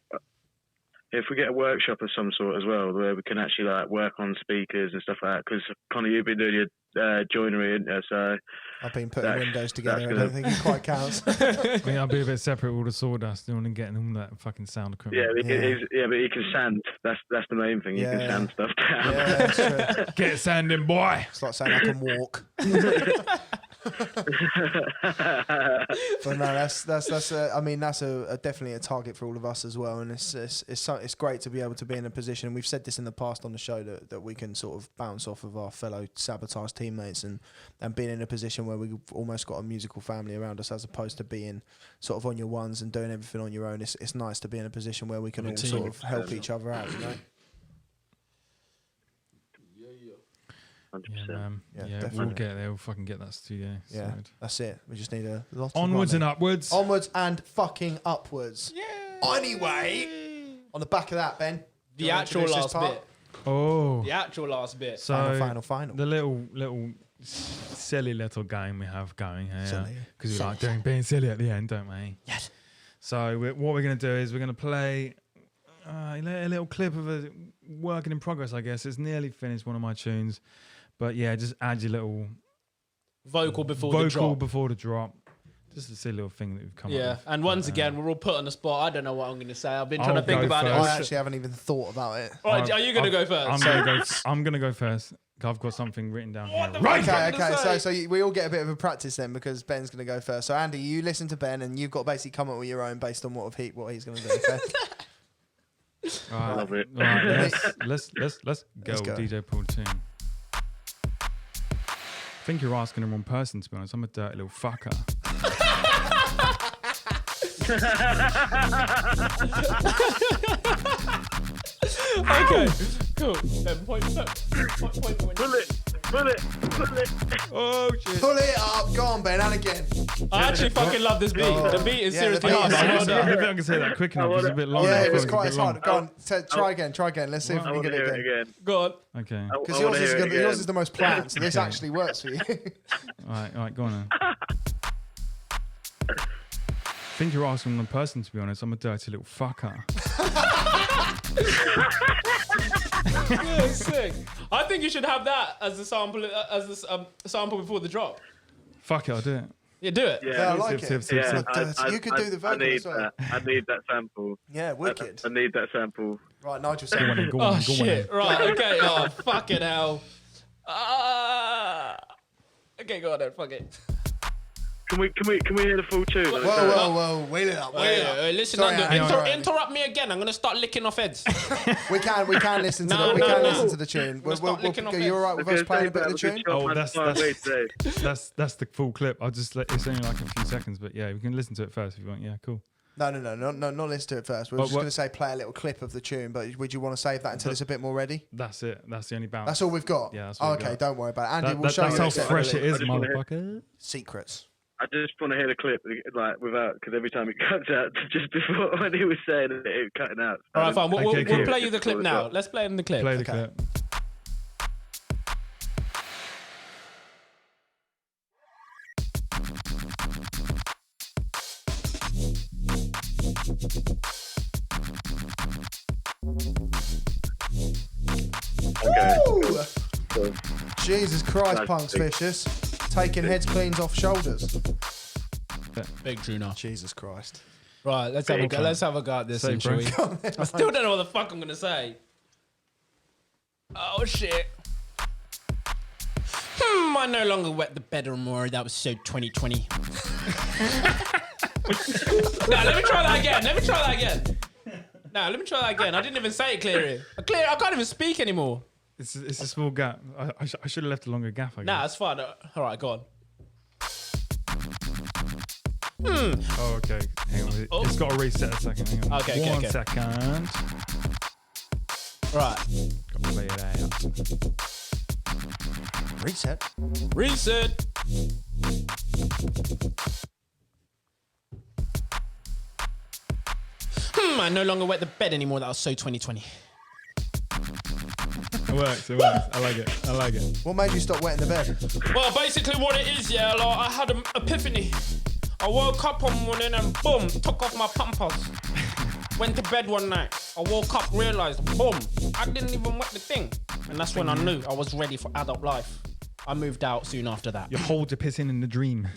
Speaker 4: If we get a workshop of some sort as well, where we can actually like work on speakers and stuff like that, because Connor, you've been doing your joinery, so
Speaker 2: I've been putting windows together. I don't think it quite counts.
Speaker 1: I think I'll be a bit separate with all the sawdust and getting all that fucking sound equipment.
Speaker 4: But he can sand. That's the main thing.
Speaker 2: Yeah.
Speaker 4: He can sand stuff down.
Speaker 2: Yeah, that's true.
Speaker 1: Get sanding, boy.
Speaker 2: It's like saying I can walk. But no, that's definitely a target for all of us as well, and it's great to be able to be in a position. We've said this in the past on the show that we can sort of bounce off of our fellow Sabotage teammates and being in a position where we've almost got a musical family around us, as opposed to being sort of on your ones and doing everything on your own. It's nice to be in a position where we can all sort of help each other out, you know.
Speaker 4: 100%.
Speaker 1: Yeah, man. Yeah,
Speaker 2: definitely.
Speaker 1: we'll get there. We'll fucking get that studio.
Speaker 2: Yeah,
Speaker 1: sorted.
Speaker 2: that's it. We just need a lot of
Speaker 1: Onwards
Speaker 2: money.
Speaker 1: and upwards.
Speaker 2: Onwards and fucking upwards. Yeah. Anyway, on the back of that, Ben,
Speaker 3: The actual last bit.
Speaker 1: Oh.
Speaker 3: The actual last bit.
Speaker 1: So
Speaker 2: final.
Speaker 1: The little silly little game we have going here.
Speaker 2: Silly.
Speaker 1: Because we like being silly at the end, don't we?
Speaker 2: Yes.
Speaker 1: So what we're going to do is we're going to play a little clip of a working in progress, I guess. It's nearly finished, one of my tunes. But yeah, just add your little
Speaker 3: vocal before the drop.
Speaker 1: Just a silly little thing that we've come up
Speaker 3: Yeah,
Speaker 1: with.
Speaker 3: and once again, we're all put on the spot. I don't know what I'm going to say. I've been trying to think about it.
Speaker 2: I actually haven't even thought about it.
Speaker 3: Right, are you going to go first?
Speaker 1: I'm going to go first. I've got something written down here.
Speaker 2: Right. Okay. So we all get a bit of a practice then, because Ben's going to go first. So Andy, you listen to Ben, and you've got to basically come up with your own based on what he's going to do. Okay.
Speaker 1: All right,
Speaker 4: Love it.
Speaker 1: all right, let's go,
Speaker 2: Let's go.
Speaker 1: DJ Paul Tune. I think you're asking the wrong person, to be honest. I'm a dirty little fucker.
Speaker 3: Okay, cool. Then point when
Speaker 4: Pull it.
Speaker 1: Oh shit.
Speaker 2: Pull it up. Go on, Ben, and again.
Speaker 3: I actually fucking love this beat. The beat is
Speaker 2: Yeah,
Speaker 3: seriously
Speaker 2: the beat
Speaker 3: hard.
Speaker 2: is
Speaker 3: man. Well
Speaker 2: seriously
Speaker 3: done.
Speaker 1: I don't think I can say that quick enough. It's a bit long.
Speaker 2: Yeah, it was
Speaker 1: It's a
Speaker 2: quite
Speaker 1: bit long.
Speaker 2: hard. Go on, try again. Let's see if we
Speaker 4: I
Speaker 2: can
Speaker 4: want to
Speaker 2: get
Speaker 4: hear
Speaker 2: it
Speaker 4: it
Speaker 2: again.
Speaker 4: again.
Speaker 3: Go on.
Speaker 1: Okay.
Speaker 2: Because
Speaker 4: I wanna hear it
Speaker 2: yours
Speaker 4: again.
Speaker 2: is the most planned, so this actually works for you.
Speaker 1: All right, go on then. I think you're asking the person, to be honest. I'm a dirty little fucker.
Speaker 3: Yeah, sick. I think you should have that as the sample, sample before the drop.
Speaker 1: Fuck it, I'll do it.
Speaker 3: Yeah, do it.
Speaker 2: Yeah, I like it.
Speaker 1: Sip.
Speaker 2: You could do the vocal
Speaker 4: I need
Speaker 2: as well.
Speaker 4: that. I need that sample.
Speaker 2: Yeah, wicked.
Speaker 4: I need that sample.
Speaker 2: Right, Nigel, say
Speaker 1: Go on, go
Speaker 3: Oh
Speaker 1: on.
Speaker 3: shit! Right, okay. Oh fucking hell. Okay, go on then. Fuck it.
Speaker 4: Can we hear the full tune?
Speaker 2: Whoa, wait it up, wait it up.
Speaker 3: Listen,
Speaker 2: Sorry, Andy, sorry.
Speaker 3: interrupt me again. I'm gonna start licking off heads.
Speaker 2: We can listen to
Speaker 3: No,
Speaker 2: we
Speaker 3: no,
Speaker 2: can
Speaker 3: no.
Speaker 2: listen to the tune.
Speaker 3: We'll start licking off
Speaker 2: Are you
Speaker 3: heads.
Speaker 2: alright with us playing a bit of the tune?
Speaker 1: Oh, that's the full clip. I'll just let it's only like a few seconds, but yeah, we can listen to it first if you want. Yeah, cool.
Speaker 2: No, not listen to it first. We're just going to say play a little clip of the tune, but would you want to save that until it's a bit more ready?
Speaker 1: That's it. That's the only bounce.
Speaker 2: That's all we've got?
Speaker 1: Yeah, that's all we've
Speaker 2: okay,
Speaker 1: got.
Speaker 2: don't worry about it. Andy, we'll show
Speaker 1: That's
Speaker 2: you
Speaker 1: how
Speaker 2: a
Speaker 1: fresh it is,
Speaker 4: I just wanna hear-
Speaker 1: motherfucker.
Speaker 2: Secrets.
Speaker 4: I just want to hear the clip, like without, because every time it cuts out, just before when he was saying it, it cutting out.
Speaker 3: All right, fine. We'll
Speaker 1: Okay, cool.
Speaker 3: play you the clip now. Let's play him the clip.
Speaker 1: Play the
Speaker 2: Okay.
Speaker 1: clip.
Speaker 4: Okay.
Speaker 2: Ooh.
Speaker 4: Cool.
Speaker 2: Jesus Christ,
Speaker 4: That's
Speaker 2: PunksVicious. Taking heads cleans off shoulders.
Speaker 3: Big tuner.
Speaker 2: Jesus Christ.
Speaker 3: Right, let's have a go. Let's have a go at this,
Speaker 1: Say,
Speaker 3: then, shall
Speaker 1: bro.
Speaker 3: we? I still don't know what the fuck I'm gonna say. Oh shit. I no longer wet the bed anymore. That was so 2020. Nah, let me try that again. Nah, let me try that again. I didn't even say it clearly. I can't even speak anymore.
Speaker 1: It's a small gap. I should have left a longer gap, I guess.
Speaker 3: Nah, it's fine. All right, go on.
Speaker 1: Oh, okay. Hang on.
Speaker 3: Oh.
Speaker 1: It's got to reset a second. Hang on.
Speaker 3: Okay,
Speaker 1: One
Speaker 3: okay.
Speaker 1: second.
Speaker 3: Right.
Speaker 1: Got to play it out.
Speaker 2: Reset.
Speaker 3: Reset. I no longer wet the bed anymore. That was so 2020.
Speaker 1: It works. I like it.
Speaker 2: What made you stop wetting the bed?
Speaker 3: Well, basically what it is, yeah, like, I had an epiphany. I woke up one morning and boom, took off my pampers. Went to bed one night. I woke up, realised, boom, I didn't even wet the thing. And that's when I knew I was ready for adult life. I moved out soon after that.
Speaker 1: You hold your piss in the dream.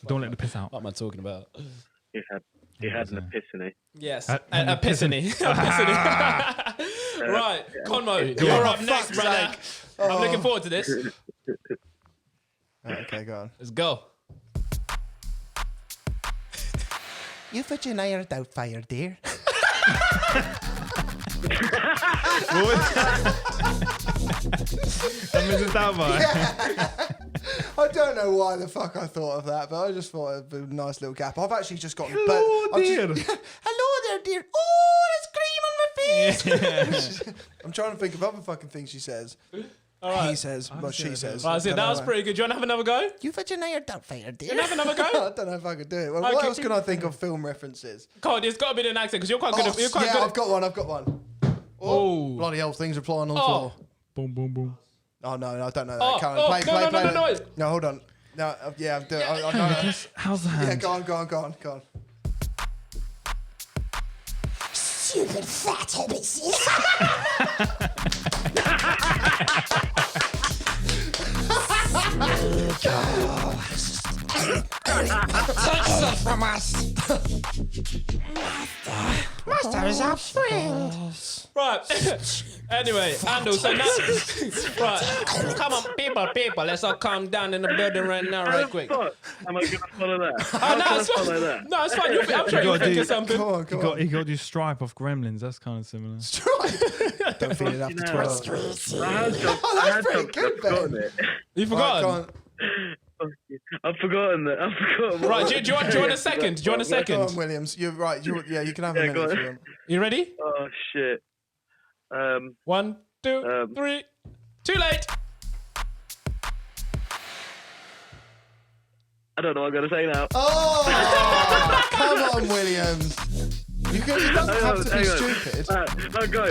Speaker 1: Don't let the piss out.
Speaker 3: What am I talking about?
Speaker 4: He had an epiphany.
Speaker 3: Yes,
Speaker 1: An
Speaker 3: epiphany. Right, Conmo, you're up next, brother. I'm looking forward to this.
Speaker 2: Okay, go on.
Speaker 3: Let's go.
Speaker 2: You put your nails out fire, dear. I don't know why the fuck I thought of that, but I just thought it'd be a nice little gap. I've actually just gotten...
Speaker 1: Hello, dear.
Speaker 2: Hello there, dear. Oh, there's cream on my face. I'm trying to think of other fucking things she says.
Speaker 3: All right.
Speaker 2: He says, what she says.
Speaker 3: Right, so that was pretty good. Do you want to have another go?
Speaker 2: You put your nails out fire, dear.
Speaker 3: You want to have another go?
Speaker 2: I don't know if I could do it. Well, what
Speaker 3: Okay.
Speaker 2: else can I think of film references?
Speaker 3: God, it's got to be an accent because you're quite good.
Speaker 2: Oh,
Speaker 3: You're quite
Speaker 2: yeah,
Speaker 3: good.
Speaker 2: I've got one.
Speaker 3: Oh.
Speaker 2: Bloody hell, things are flying on the
Speaker 3: Oh.
Speaker 2: floor.
Speaker 1: Boom, boom, boom.
Speaker 2: Oh, no, I don't know that.
Speaker 3: Oh,
Speaker 2: Karen,
Speaker 3: oh,
Speaker 2: play.
Speaker 3: no.
Speaker 2: No, hold on. No, yeah, I'm doing I know.
Speaker 1: How's the
Speaker 2: Yeah,
Speaker 1: hand?
Speaker 2: go on.
Speaker 7: Stupid fat bitches. Takes it from us. Master is our friend.
Speaker 3: Right. Anyway, Andle, so now... Right. Come on, people. Let's all calm down in the building right now,
Speaker 4: How
Speaker 3: right
Speaker 4: the
Speaker 3: quick.
Speaker 4: fuck am I going to follow that?
Speaker 3: Oh,
Speaker 4: How
Speaker 3: no,
Speaker 4: can I
Speaker 3: it's fine.
Speaker 4: follow that?
Speaker 3: No, it's fine. I'm sure
Speaker 1: You
Speaker 3: you'll
Speaker 1: gotta
Speaker 3: think
Speaker 1: do-
Speaker 3: of something.
Speaker 2: Go on.
Speaker 1: He got to do Stripe off Gremlins. That's kind of similar.
Speaker 2: Don't feel it after
Speaker 4: You know.
Speaker 2: 12.
Speaker 4: I had some,
Speaker 2: Oh,
Speaker 4: I
Speaker 2: that's
Speaker 4: had
Speaker 2: pretty
Speaker 4: something,
Speaker 2: good,
Speaker 4: I've forgotten
Speaker 2: Ben.
Speaker 4: it.
Speaker 3: You've
Speaker 2: Right,
Speaker 3: forgotten.
Speaker 2: go on.
Speaker 4: I've forgotten that. I've forgotten. what
Speaker 3: Right,
Speaker 4: was
Speaker 3: do you want a second? Do you want a
Speaker 2: Go
Speaker 3: second?
Speaker 2: on, Williams. You're right. You can have a
Speaker 4: Yeah,
Speaker 2: minute
Speaker 4: go
Speaker 2: if
Speaker 4: on.
Speaker 2: you want.
Speaker 3: You ready?
Speaker 4: Oh, shit.
Speaker 3: 1, 2, 3. Too late.
Speaker 4: I don't know what I'm going to say now.
Speaker 2: Oh, come on, Williams. You don't have to be stupid.
Speaker 4: Go.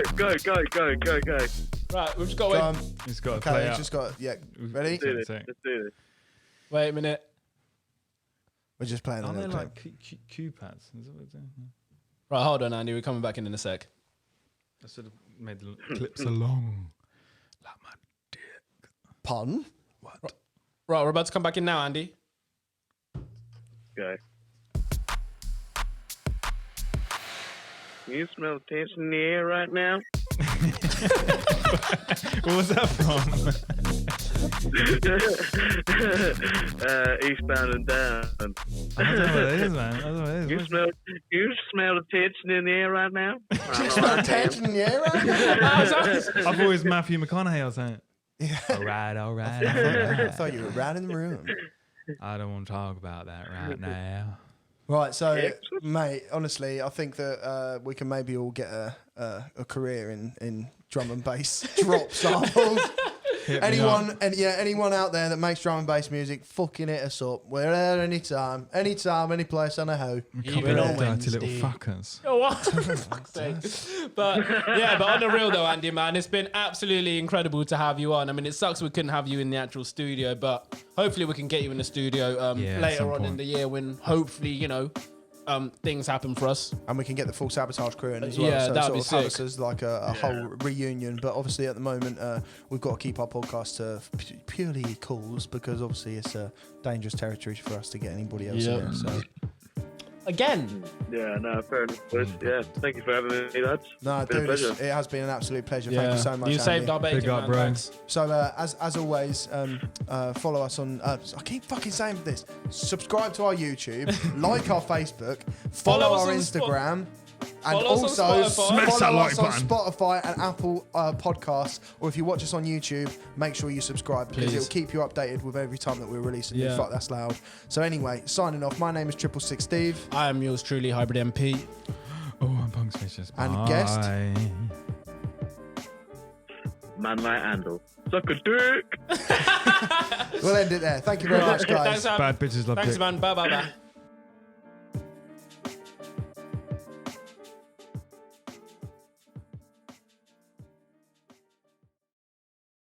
Speaker 3: Right, we've just got to wait.
Speaker 1: He's got to
Speaker 2: Okay,
Speaker 1: play
Speaker 2: you
Speaker 1: out.
Speaker 2: just got. Yeah, ready?
Speaker 4: Let's do this.
Speaker 3: Wait a minute.
Speaker 2: We're just playing a
Speaker 1: Aren't they
Speaker 2: little
Speaker 1: like
Speaker 2: clip.
Speaker 1: Q pads? Is that what it's doing?
Speaker 3: Right, hold on, Andy. We're coming back in a sec.
Speaker 1: I should have made the clips along. Like my dick.
Speaker 2: Pardon?
Speaker 1: What?
Speaker 3: Right, we're about to come back in now, Andy.
Speaker 4: Okay. You smell tension in the air right now?
Speaker 1: What was that from?
Speaker 4: Eastbound and down.
Speaker 1: I don't know what it is, man. I don't know what it is.
Speaker 4: You smell the tension in the air right now?
Speaker 2: You smell tension in the air, right?
Speaker 1: I've always Matthew McConaughey or something.
Speaker 2: Yeah.
Speaker 1: All right.
Speaker 2: I thought you were right in the room.
Speaker 1: I don't want to talk about that right now.
Speaker 2: Right, so, mate, honestly, I think that we can maybe all get a career in drum and bass drop samples. Anyone out there that makes drum and bass music, fucking hit us up. We're there anytime, any place, I know how.
Speaker 3: Even on
Speaker 1: Dirty
Speaker 3: Wednesday.
Speaker 1: little fuckers.
Speaker 3: Oh, what? For fuck's sake. But on the real though, Andy, man, it's been absolutely incredible to have you on. I mean, it sucks we couldn't have you in the actual studio, but hopefully we can get you in the studio later on in the year when hopefully, things happen for us.
Speaker 2: And we can get the full Sabotage crew in as well.
Speaker 3: Yeah,
Speaker 2: so
Speaker 3: that'd
Speaker 2: sort
Speaker 3: be
Speaker 2: of have us
Speaker 3: sick.
Speaker 2: as like a whole reunion. But obviously at the moment, we've got to keep our podcast to purely calls because obviously it's a dangerous territory for us to get anybody else in. So.
Speaker 3: Again.
Speaker 4: Yeah, no, fair enough. But yeah, thank you for having me, lads.
Speaker 2: No,
Speaker 4: It's been a
Speaker 2: dude,
Speaker 4: pleasure.
Speaker 2: it has been an absolute pleasure. Thank you so much,
Speaker 3: You saved
Speaker 2: Andy.
Speaker 3: our bacon,
Speaker 1: Big up,
Speaker 3: man.
Speaker 1: bro.
Speaker 3: Thanks.
Speaker 2: So as always, follow us on. I keep fucking saying this. Subscribe to our YouTube, like our Facebook, follow
Speaker 3: us
Speaker 2: our
Speaker 3: on
Speaker 2: Instagram, and
Speaker 3: Follow us on
Speaker 2: also
Speaker 3: Spotify.
Speaker 1: Smash that
Speaker 2: follow
Speaker 1: like
Speaker 2: us on
Speaker 1: button.
Speaker 2: Spotify and Apple Podcasts. Or if you watch us on YouTube, make sure you subscribe because
Speaker 3: Please.
Speaker 2: it'll keep you updated with every time that we release a new
Speaker 3: Yeah.
Speaker 2: Fuck That's Loud. So anyway, signing off. My name is Fxck Steve.
Speaker 3: I am yours truly, HybridMP.
Speaker 1: Oh, I'm PunksVicious.
Speaker 2: And guest?
Speaker 1: Bye.
Speaker 4: Man like ANDLE. Suck a dick!
Speaker 2: We'll end it there. Thank you very much, guys.
Speaker 3: Thanks, man.
Speaker 1: Bad bitches love
Speaker 3: Thanks,
Speaker 1: dick.
Speaker 3: man. Bye.